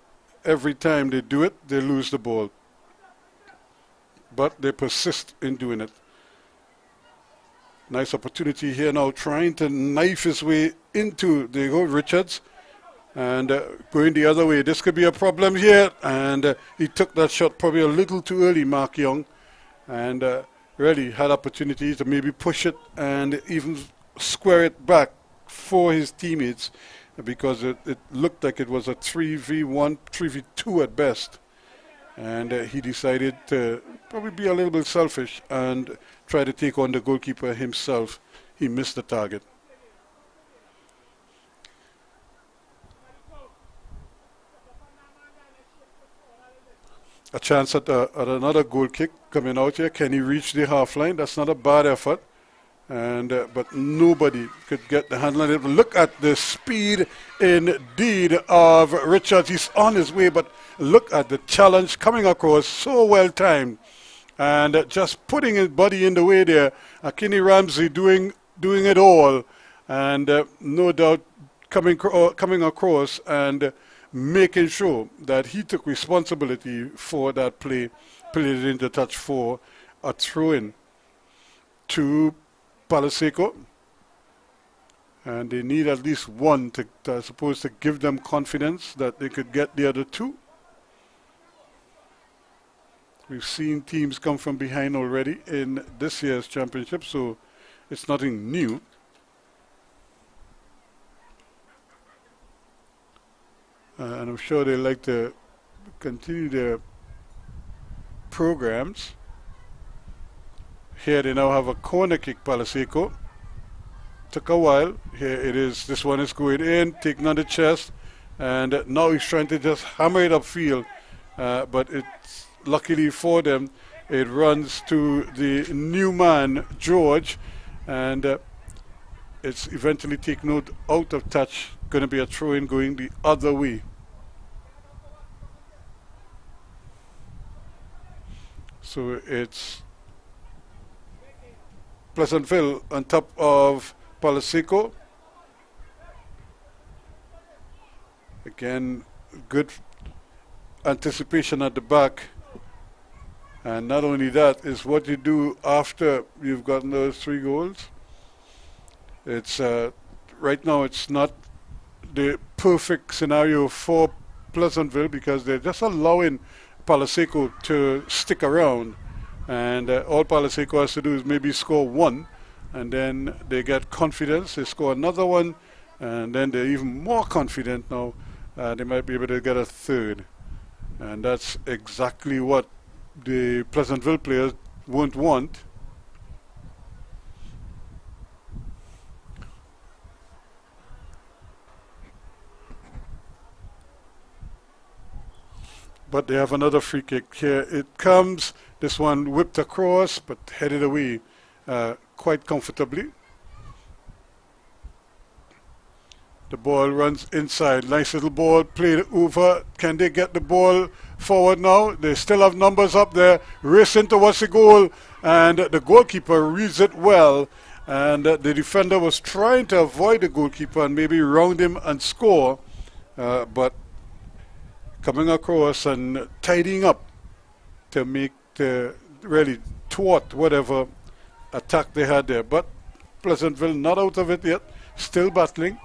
Speaker 1: every time they do it, they lose the ball. But they persist in doing it. Nice opportunity here now, trying to knife his way into the goal, Richards, and going the other way. This could be a problem here, and he took that shot probably a little too early, Mark Young, and really had opportunity to maybe push it and even square it back for his teammates, because it looked like it was a 3v1, 3v2 at best. And he decided to probably be a little bit selfish and try to take on the goalkeeper himself. He missed the target. A chance at another goal kick coming out here. Can he reach the half line? That's not a bad effort. And but nobody could get the handle on it. Look at the speed indeed of Richards. He's on his way, but look at the challenge coming across, so well timed, and just putting his body in the way there. Kenny Ramsey doing it all, and no doubt coming across and making sure that he took responsibility for that play, played it into touch for a throw-in to Palo Seco, and they need at least one to I suppose, to give them confidence that they could get the other two. We've seen teams come from behind already in this year's championship, so it's nothing new. And I'm sure they like to continue their programs. Here they now have a corner kick, Palo Seco. Took a while. Here it is. This one is going in, taking on the chest, and now he's trying to just hammer it upfield. But it's luckily for them, it runs to the new man, George, and it's eventually taken out of touch. Going to be a throw-in going the other way. So it's Pleasantville on top of Palo Seco. Again, good anticipation at the back. And not only that, is what you do after you've gotten those 3 goals. It's right now it's not the perfect scenario for Pleasantville, because they're just allowing Palo Seco to stick around, and all Palo Seco has to do is maybe score 1, and then they get confidence, they score another one, and then they're even more confident now. They might be able to get a 3rd, and that's exactly what the Pleasantville players won't want. But they have another free kick. Here it comes. This one whipped across, but headed away quite comfortably. The ball runs inside. Nice little ball played over. Can they get the ball forward now? They still have numbers up there. Racing towards the goal, and the goalkeeper reads it well. And the defender was trying to avoid the goalkeeper and maybe round him and score, but coming across and tidying up to really thwart whatever attack they had there. But Pleasantville not out of it yet, still battling.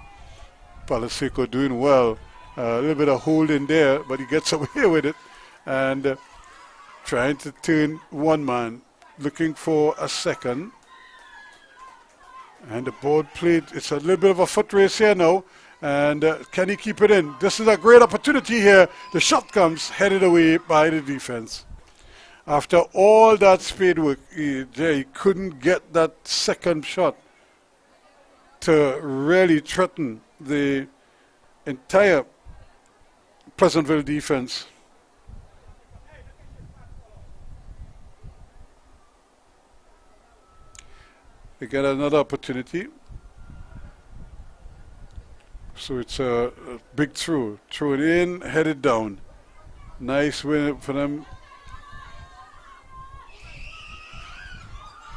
Speaker 1: Palo Seco doing well. A little bit of hold in there, but he gets away with it. And trying to turn one man, looking for a second. And the ball played, it's a little bit of a foot race here now. And can he keep it in? This is a great opportunity here. The shot comes, headed away by the defense. After all that spade work, he couldn't get that second shot to really threaten the entire Pleasantville defense. they get another opportunity. So it's a big throw. Throw it in, headed down. Nice win for them.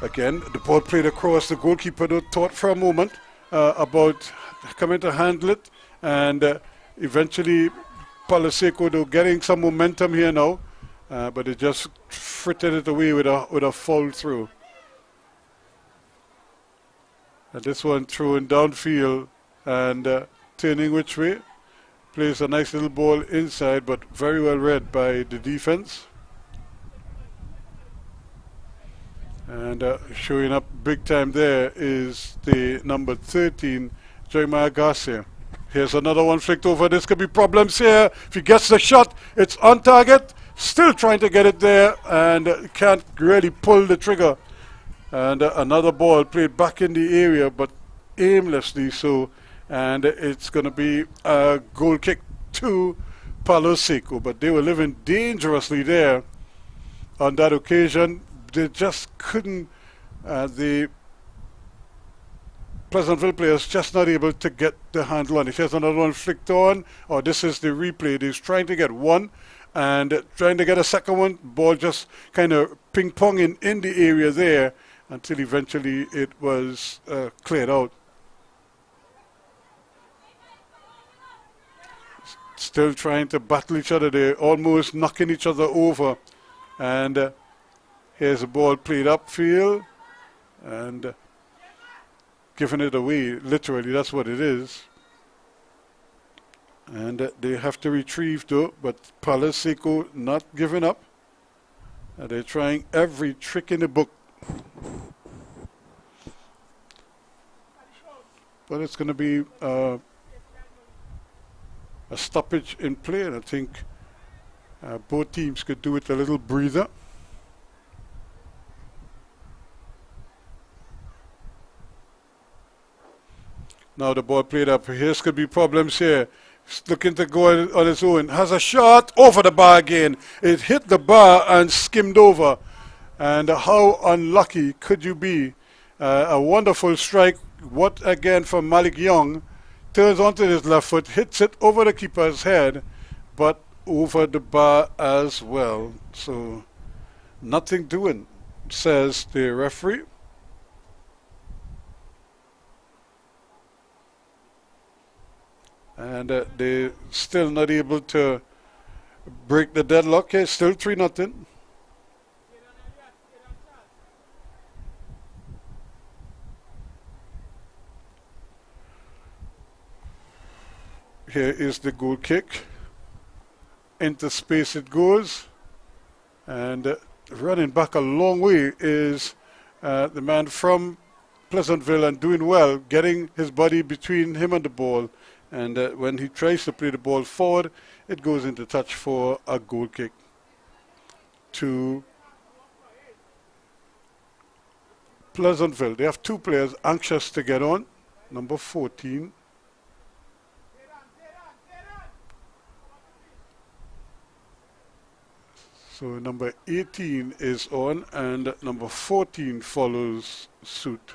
Speaker 1: Again, the ball played across. The goalkeeper thought for a moment about coming to handle it, and eventually Palo Seco though getting some momentum here now, but they just frittered it away with a foul throw. And this one thrown downfield and turning which way. Plays a nice little ball inside, but very well read by the defense. And showing up big time there is the number 13, Jeremiah Garcia. Here's another one flicked over. This could be problems here. If he gets the shot, it's on target. Still trying to get it there and can't really pull the trigger. And another ball played back in the area, but aimlessly so. And it's going to be a goal kick to Palo Seco. But they were living dangerously there on that occasion. They just couldn't, the Pleasantville players just not able to get the handle on it. Here's another one flicked on, or this is the replay. He's trying to get one and trying to get a second one. Ball just kind of ping-ponging in the area there until eventually it was cleared out. Still trying to battle each other. They're almost knocking each other over. And here's a ball played upfield and giving it away. Literally, that's what it is. And they have to retrieve though, but Palo Seco not giving up. They're trying every trick in the book. But it's going to be a stoppage in play, and I think both teams could do with a little breather. Now the ball played up. Here's could be problems here. He's looking to go on his own. Has a shot over the bar again. It hit the bar and skimmed over. And how unlucky could you be? A wonderful strike. What again from Malik Young. Turns onto his left foot, hits it over the keeper's head, but over the bar as well. So nothing doing, says the referee. And they're still not able to break the deadlock. Here, still 3-0. Here is the goal kick. Into space it goes. And running back a long way is the man from Pleasantville and doing well, getting his body between him and the ball. And when he tries to play the ball forward, it goes into touch for a goal kick to Pleasantville. They have two players anxious to get on. Number 14. So number 18 is on and number 14 follows suit.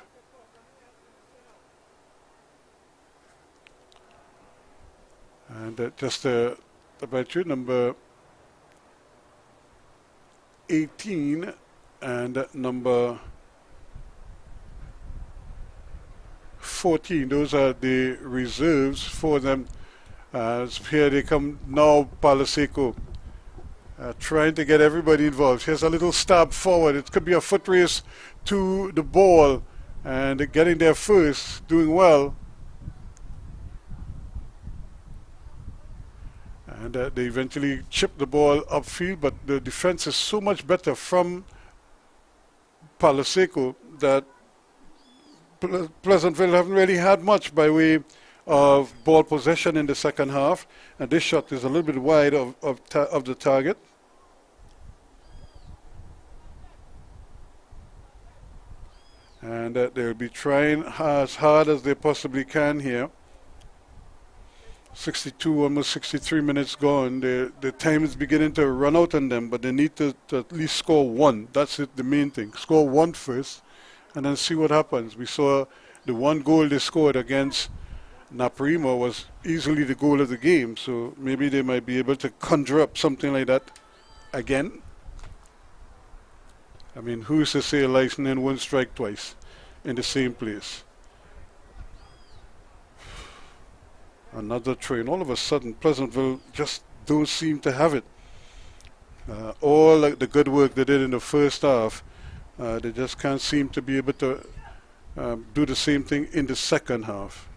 Speaker 1: And just about you, number 18 and number 14, those are the reserves for them. Here they come now, Palo Seco, trying to get everybody involved. Here's a little stab forward. It could be a foot race to the ball and getting there first, doing well. And they eventually chip the ball upfield, but the defense is so much better from Palo Seco that Pleasantville haven't really had much by way of ball possession in the second half. And this shot is a little bit wide of the target. And they'll be trying as hard as they possibly can here. 62, almost 63 minutes gone. The time is beginning to run out on them, but they need to at least score one. That's it, the main thing. Score one first, and then see what happens. We saw the one goal they scored against Naparima was easily the goal of the game, so maybe they might be able to conjure up something like that again. I mean, who's to say lightning won't strike twice in the same place? Another train. All of a sudden, Pleasantville just don't seem to have it. All the good work they did in the first half, they just can't seem to be able to do the same thing in the second half.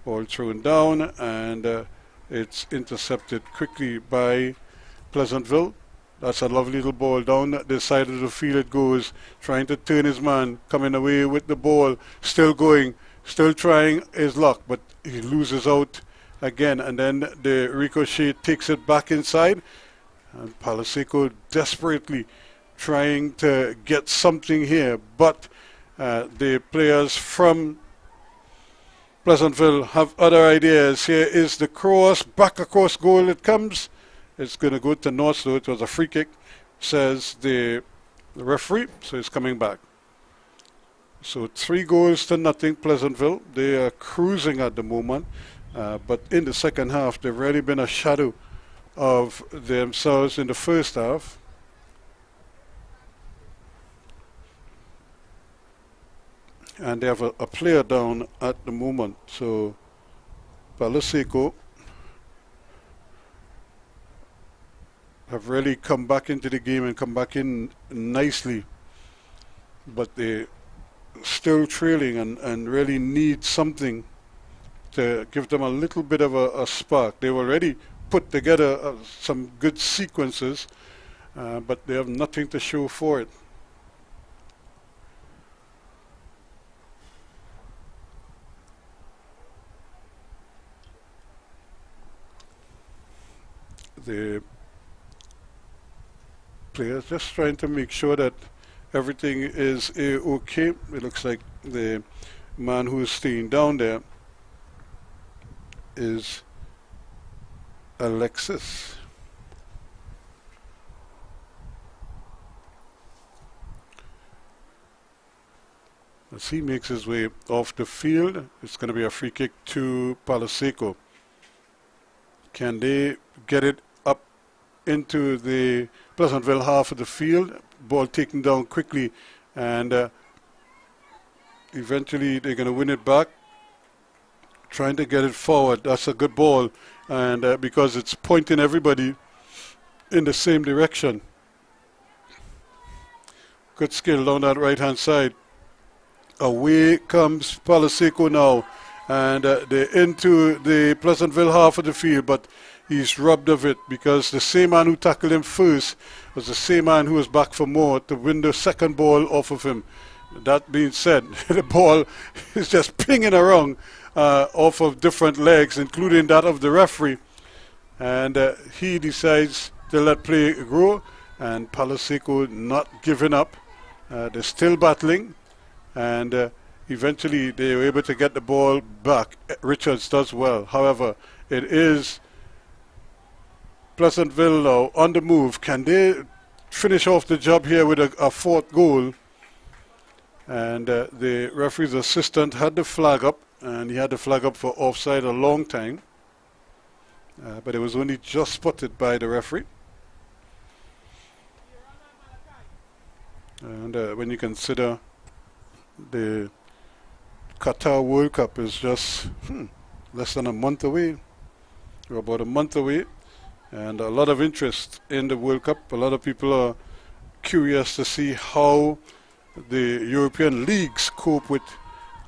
Speaker 1: Ball thrown down, and it's intercepted quickly by Pleasantville. That's a lovely little ball down the side of the field it goes, trying to turn his man, coming away with the ball, still going, still trying his luck, but he loses out again, and then the ricochet takes it back inside, and Palo Seco desperately trying to get something here, but the players from Pleasantville have other ideas. Here is the cross, back across goal it comes. It's going to go to North, so it was a free kick, says the referee, so it's coming back. So 3-0 Pleasantville. They are cruising at the moment, but in the second half, they've really been a shadow of themselves in the first half. And they have a player down at the moment, so Palo Seco have really come back into the game and come back in nicely, but they still trailing and really need something to give them a little bit of a spark. They've already put together some good sequences, but they have nothing to show for it. The players just trying to make sure that everything is okay. It looks like the man who is staying down there is Alexis. As he makes his way off the field, it's going to be a free kick to Palo Seco. Can they get it up into the Pleasantville half of the field? Ball taken down quickly, and eventually they're going to win it back, trying to get it forward. That's a good ball, and because it's pointing everybody in the same direction. Good skill down that right hand side. Away comes Palo Seco now, and they're into the Pleasantville half of the field, but he's robbed of it because the same man who tackled him first was the same man who was back for more to win the second ball off of him. That being said, the ball is just pinging around off of different legs, including that of the referee, and he decides to let play grow, and Palo Seco not giving up. They're still battling, and eventually they were able to get the ball back. Richards does well. However, it is Pleasantville now on the move. Can they finish off the job here with a fourth goal? And the referee's assistant had the flag up, and he had the flag up for offside a long time, but it was only just spotted by the referee. And when you consider the Qatar World Cup is just less than a month away, or about a month away, and a lot of interest in the World Cup. A lot of people are curious to see how the European leagues cope with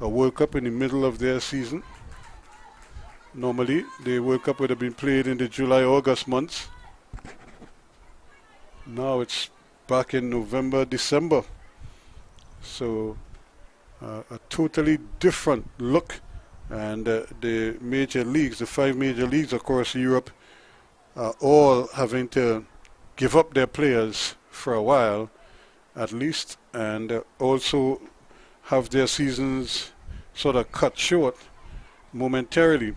Speaker 1: a World Cup in the middle of their season. Normally, the World Cup would have been played in the July-August months. Now it's back in November, December. So a totally different look. And the major leagues, the 5 major leagues across Europe, are all having to give up their players for a while, at least, and also have their seasons sort of cut short momentarily.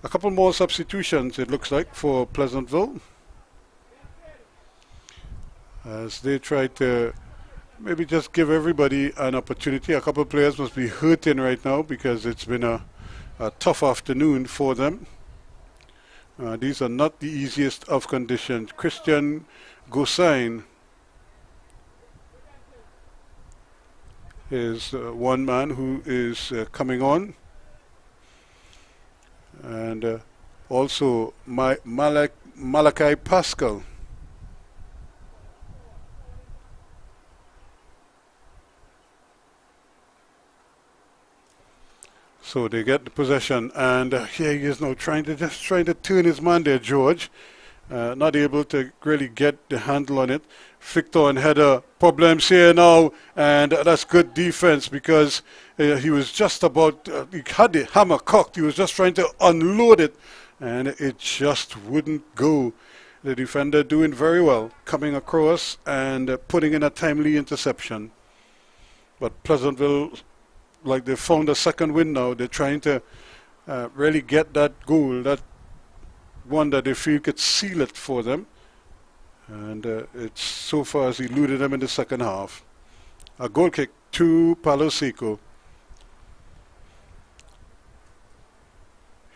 Speaker 1: A couple more substitutions, it looks like, for Pleasantville, as they try to maybe just give everybody an opportunity. A couple of players must be hurting right now because it's been a tough afternoon for them. These are not the easiest of conditions. Christian Gosain is one man who is coming on. And also Malachi Pascal. So they get the possession, and here he is now trying to turn his man there, George. Not able to really get the handle on it. Victor and header problems here now, and that's good defense because he was just about, he had the hammer cocked, he was just trying to unload it, and it just wouldn't go. The defender doing very well, coming across and putting in a timely interception. But Pleasantville, like they found a second win now, they're trying to really get that goal, that one that they feel could seal it for them. And it's so far has eluded them in the second half. A goal kick to Palo Seco.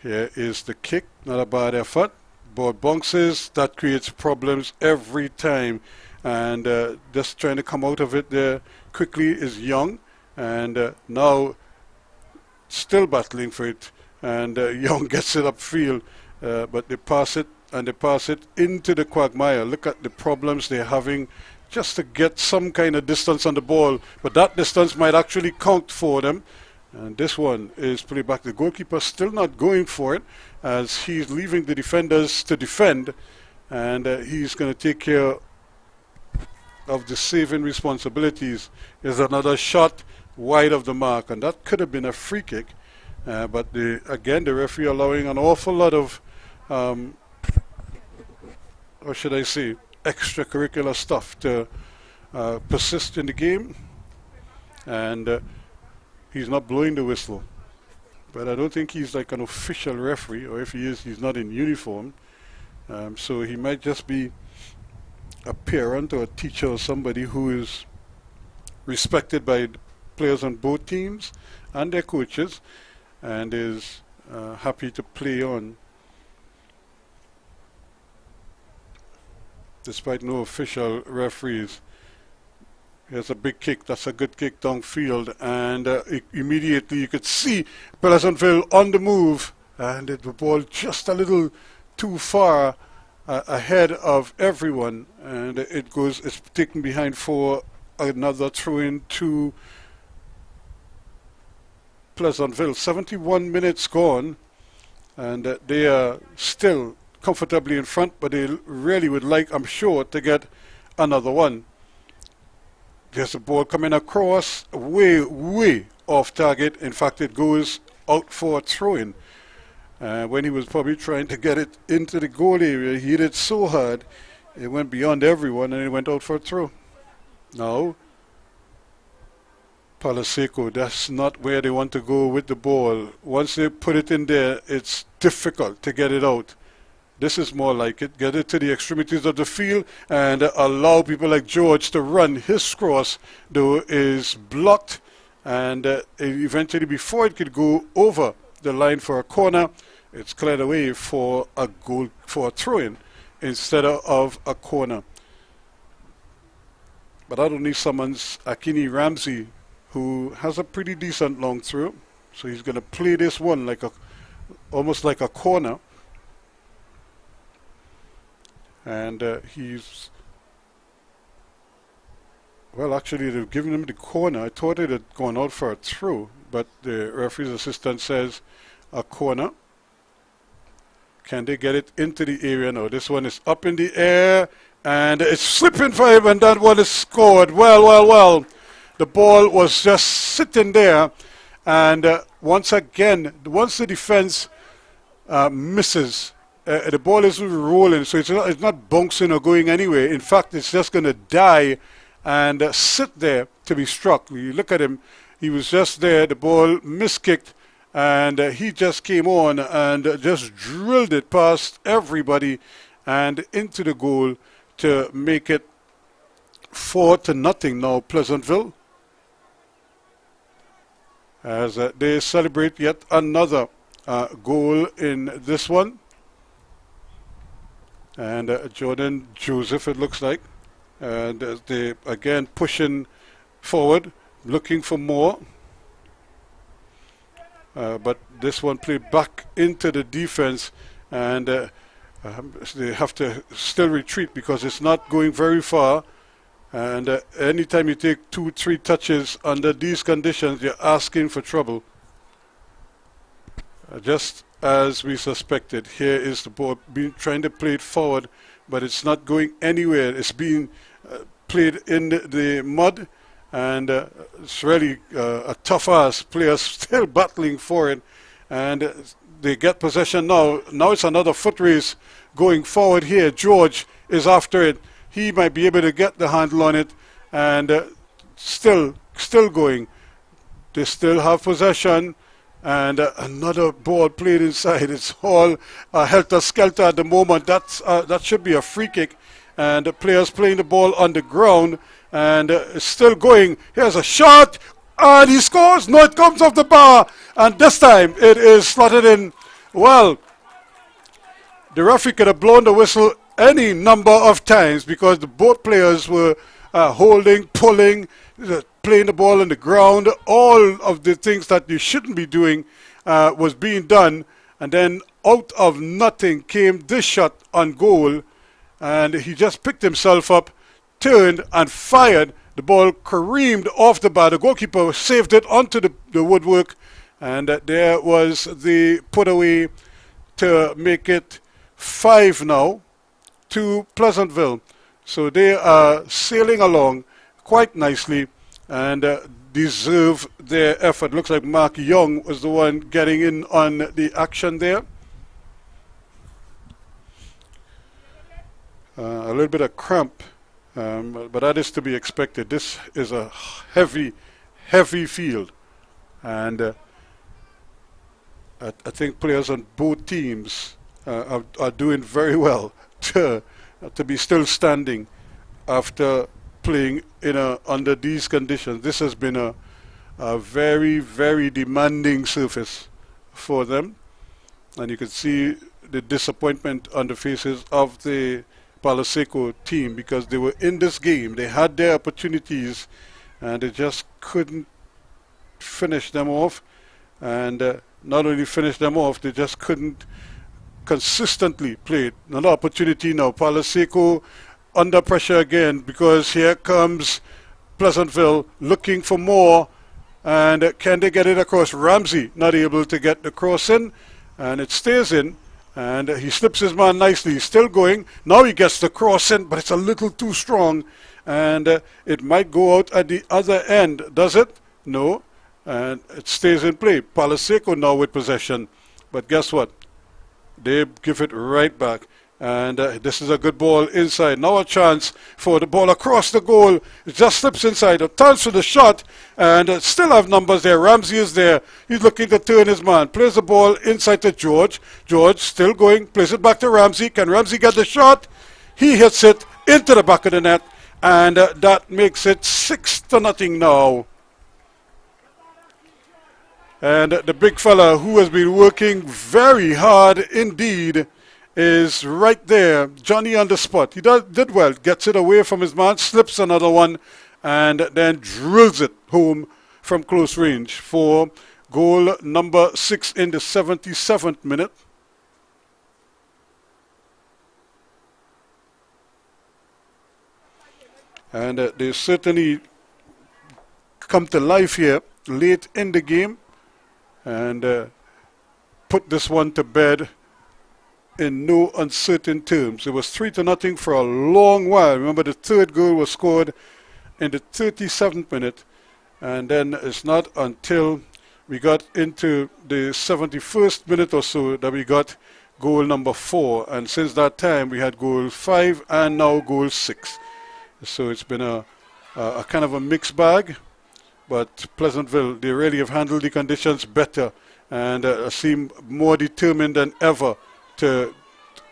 Speaker 1: Here is the kick, not a bad effort. Ball bounces, that creates problems every time. And just trying to come out of it there quickly is Young. And now still battling for it. And Young gets it upfield, but they pass it. And they pass it into the quagmire. Look at the problems they're having just to get some kind of distance on the ball. But that distance might actually count for them. And this one is played back. The goalkeeper still not going for it as he's leaving the defenders to defend. And he's going to take care of the saving responsibilities. There's another shot wide of the mark. And that could have been a free kick. But again, the referee allowing an awful lot of... or should I say, extracurricular stuff to persist in the game. And he's not blowing the whistle. But I don't think he's like an official referee, or if he is, he's not in uniform. So he might just be a parent or a teacher or somebody who is respected by players on both teams and their coaches and is happy to play on. Despite no official referees. Here's a big kick. That's a good kick downfield. And immediately you could see Pleasantville on the move. And the ball just a little too far ahead of everyone. And it's taken behind for another throw-in to Pleasantville. 71 minutes gone. And they are still comfortably in front, but they really would like, I'm sure, to get another one. There's a ball coming across, way off target. In fact, it goes out for a throw-in. When he was probably trying to get it into the goal area, he hit it so hard, it went beyond everyone and it went out for a throw. Now, Palo Seco, that's not where they want to go with the ball. Once they put it in there, it's difficult to get it out. This is more like it. Get it to the extremities of the field and allow people like George to run. His cross, though, is blocked. And eventually, before it could go over the line for a corner, it's cleared away for a goal, for a throw-in instead of a corner. But that only summons Akini Ramsey, who has a pretty decent long throw. So he's going to play this one like almost like a corner. And he's, well, actually they've given him the corner. I thought it had gone out for a throw, but the referee's assistant says a corner. Can they get it into the area now? This one is up in the air, and it's slipping for him, and that one is scored. Well. The ball was just sitting there, and once again, once the defense misses, the ball isn't rolling, so it's not bouncing or going anywhere. In fact, it's just going to die and sit there to be struck. You look at him, he was just there, the ball miskicked, and he just came on and just drilled it past everybody and into the goal to make it 4-0 now, Pleasantville, as they celebrate yet another goal in this one. And Jordan Joseph, it looks like, and they again pushing forward, looking for more. But this one played back into the defense, and they have to still retreat because it's not going very far. And anytime you take 2-3 touches under these conditions, you're asking for trouble. Just as we suspected, here is the ball trying to play it forward, but it's not going anywhere. It's being played in the mud, and it's really a tough ass. Players still battling for it, and they get possession now. Now it's another foot race going forward here. George is after it. He might be able to get the handle on it, and still going. They still have possession, and another ball played inside. It's all helter-skelter at the moment. That should be a free kick, and the players playing the ball on the ground, and it's still going. Here's a shot, and he scores. No, it comes off the bar, and this time it is slotted in. Well, the referee could have blown the whistle any number of times because both players were holding, pulling, playing the ball on the ground. All of the things that you shouldn't be doing was being done, and then out of nothing came this shot on goal, and he just picked himself up, turned and fired. The ball careened off the bar. The goalkeeper saved it onto the woodwork, and there was the put away to make it 5 now to Pleasantville. So they are sailing along quite nicely and deserve their effort. Looks like Mark Young was the one getting in on the action there. A little bit of cramp, but that is to be expected. This is a heavy field, and I think players on both teams are doing very well to be still standing after playing under these conditions. This has been a very demanding surface for them, and you can see the disappointment on the faces of the Palo Seco team because they were in this game. They had their opportunities and they just couldn't finish them off, and not only finish them off, they just couldn't consistently play. Another opportunity now. Palo Seco under pressure again because here comes Pleasantville looking for more, and can they get it across? Ramsey not able to get the cross in, and it stays in, and he slips his man nicely. He's still going. Now he gets the cross in, but it's a little too strong, and it might go out at the other end. Does it? No, and it stays in play. Palo Seco now with possession, but guess what? They give it right back, and this is a good ball inside. Now a chance for the ball across the goal. It just slips inside. It turns for the shot, and still have numbers there. Ramsey is there. He's looking to turn his man. Plays the ball inside to George. George still going. Plays it back to Ramsey. Can Ramsey get the shot? He hits it into the back of the net, and that makes it 6-0 now. And the big fella who has been working very hard indeed is right there, Johnny on the spot. He did well, gets it away from his man, slips another one, and then drills it home from close range for goal number 6 in the 77th minute. And they certainly come to life here late in the game and put this one to bed in no uncertain terms. It was 3-0 for a long while. Remember, the third goal was scored in the 37th minute, and then it's not until we got into the 71st minute or so that we got goal number 4, and since that time we had goal 5 and now goal 6. So it's been a kind of a mixed bag, but Pleasantville, they really have handled the conditions better and seem more determined than ever to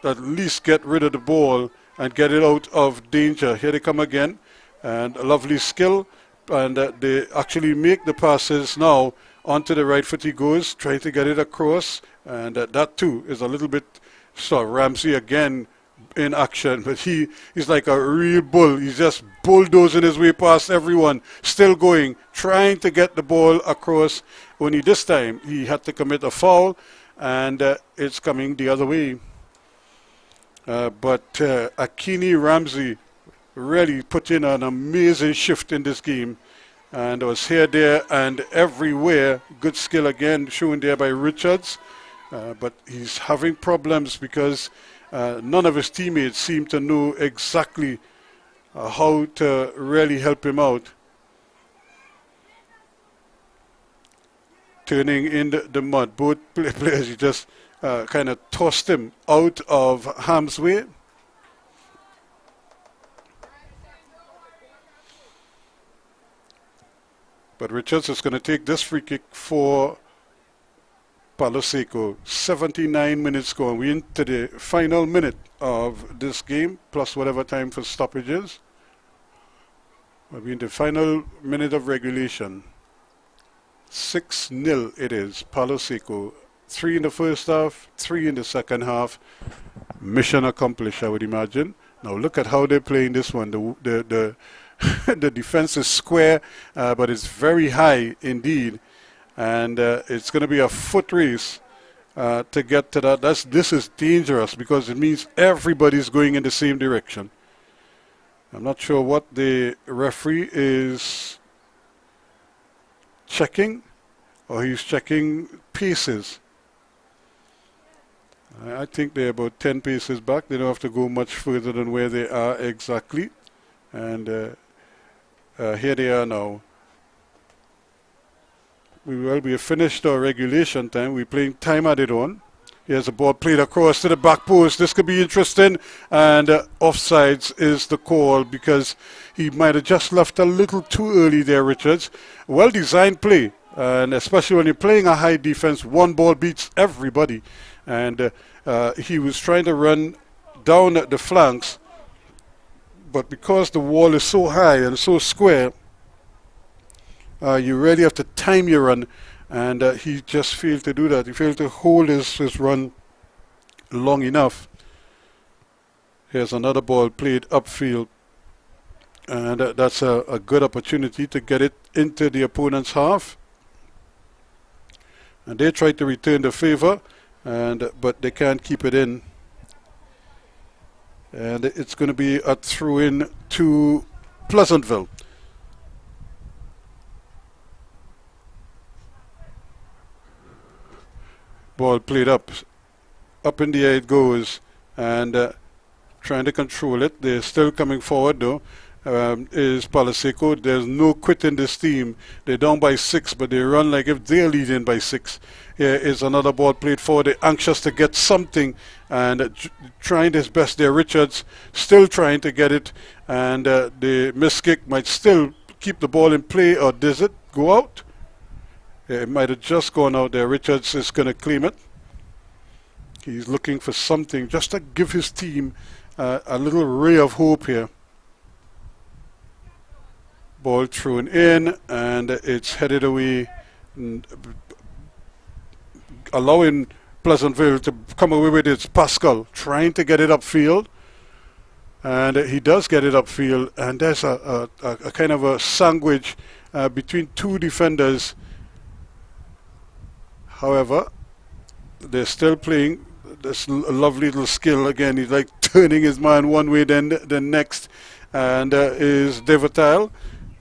Speaker 1: at least get rid of the ball and get it out of danger. Here they come again, and a lovely skill, and they actually make the passes now onto the right foot. He goes, trying to get it across, and that too is a little bit. So Ramsey again in action, but he's like a real bull. He's just bulldozing his way past everyone, still going, trying to get the ball across. Only this time he had to commit a foul, and it's coming the other way. But Akini Ramsey really put in an amazing shift in this game, and it was here, there, and everywhere. Good skill again shown there by Richards, but he's having problems because none of his teammates seem to know exactly how to really help him out. Turning in the mud, both players, he just kind of tossed him out of harm's way. But Richards is going to take this free kick for Palo Seco. 79 minutes gone. We're into the final minute of this game, plus whatever time for stoppages. We're in the final minute of regulation. 6-0 it is, Palo Seco. 3 in the first half, 3 in the second half. Mission accomplished, I would imagine. Now look at how they're playing this one. The the defense is square, but it's very high indeed, and it's going to be a foot race to get to that. This is dangerous because it means everybody's going in the same direction. I'm not sure what the referee is checking, or he's checking paces. I think they're about 10 paces back. They don't have to go much further than where they are exactly. And here they are now. We have finished our regulation time. We're playing time added on. Here's a ball played across to the back post. This could be interesting. And offsides is the call because he might have just left a little too early there, Richards. Well-designed play. And especially when you're playing a high defense, one ball beats everybody. And he was trying to run down the flanks, but because the wall is so high and so square, you really have to time your run, and he just failed to do that. He failed to hold his run long enough. Here's another ball played upfield, and that's a good opportunity to get it into the opponent's half. And they tried to return the favor, but they can't keep it in. And it's going to be a throw-in to Pleasantville. Ball played up in the air it goes, and trying to control it. They're still coming forward though. Is Palo Seco. There's no quit in this team. They're down by 6, but they run like if they're leading by 6. Here is another ball played forward. They're anxious to get something and trying his best there. Richards still trying to get it, and the miss kick might still keep the ball in play, or does it go out? It might have just gone out there. Richards is going to claim it. He's looking for something just to give his team a little ray of hope here. Ball thrown in, and it's headed away, allowing Pleasantville to come away with it. Pascal trying to get it upfield, and he does get it upfield, and there's a kind of a sandwich between two defenders. However, they're still playing this lovely little skill again. He's like turning his man one way, then the next, and is Devatile.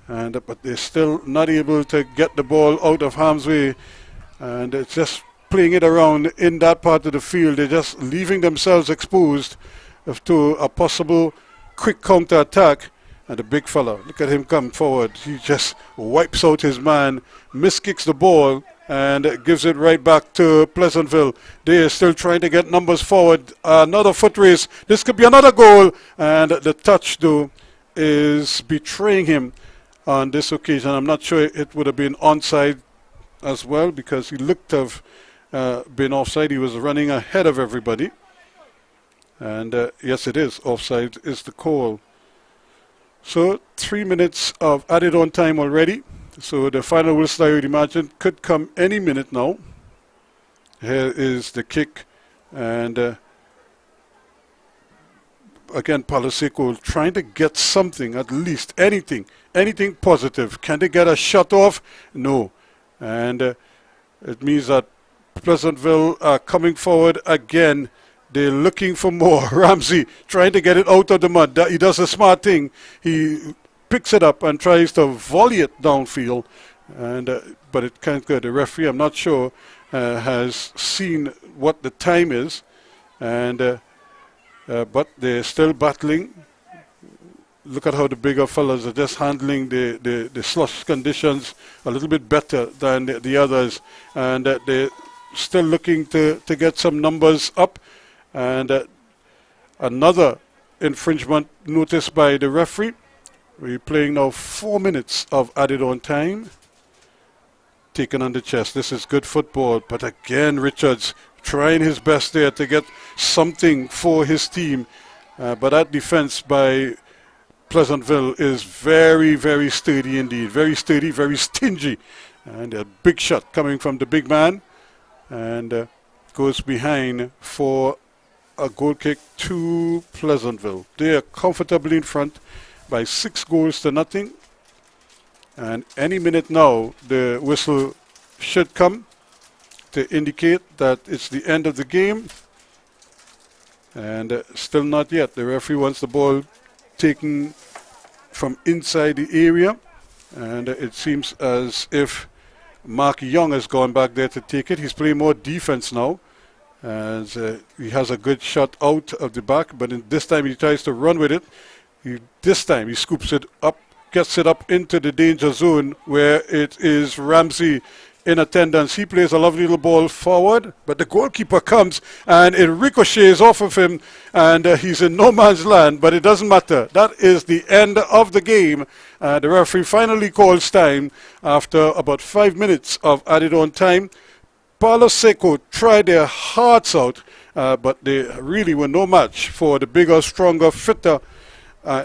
Speaker 1: But they're still not able to get the ball out of harm's way, and it's just playing it around in that part of the field. They're just leaving themselves exposed to a possible quick counter attack. And the big fella, look at him come forward. He just wipes out his man, miskicks the ball, and gives it right back to Pleasantville. They are still trying to get numbers forward. Another foot race. This could be another goal, and the touch though is betraying him on this occasion. I'm not sure it would have been onside as well, because he looked to have been offside. He was running ahead of everybody, and yes, it is offside is the call. So 3 minutes of added on time already. So the final whistle, I would imagine, could come any minute now. Here is the kick, and again, Palo Seco trying to get something, at least anything positive. Can they get a shot off? No. And it means that Pleasantville are coming forward again. They're looking for more. Ramsey trying to get it out of the mud. He does a smart thing. He picks it up and tries to volley it downfield, and but it can't go. The referee, I'm not sure, has seen what the time is, and but they're still battling. Look at how the bigger fellas are just handling the slush conditions a little bit better than the others, and they're still looking to get some numbers up. And another infringement noticed by the referee. We're playing now 4 minutes of added on time. Taken on the chest. This is good football, but again Richards trying his best there to get something for his team. But that defense by Pleasantville is very, very sturdy indeed. Very sturdy, very stingy. And a big shot coming from the big man. And goes behind for a goal kick to Pleasantville. They are comfortably in front by 6 goals to nothing. And any minute now, the whistle should come to indicate that it's the end of the game. And still not yet. The referee wants the ball taken from inside the area. And it seems as if Mark Young has gone back there to take it. He's playing more defense now, as he has a good shot out of the back, but this time he tries to run with it. This time he scoops it up, gets it up into the danger zone where it is Ramsey in attendance. He plays a lovely little ball forward, but the goalkeeper comes and it ricochets off of him, and he's in no man's land, but it doesn't matter. That is the end of the game. The referee finally calls time after about 5 minutes of added on time. Palo Seco tried their hearts out, but they really were no match for the bigger, stronger, fitter,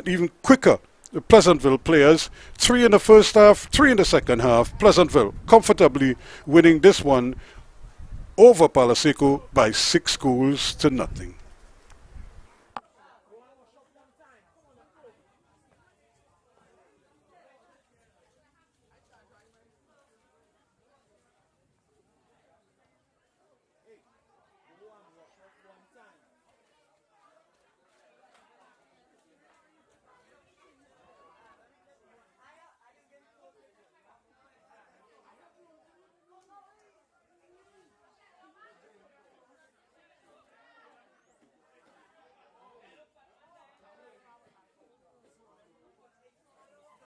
Speaker 1: even quicker Pleasantville players. 3 in the first half, 3 in the second half. Pleasantville comfortably winning this one over Palo Seco by 6 goals to nothing.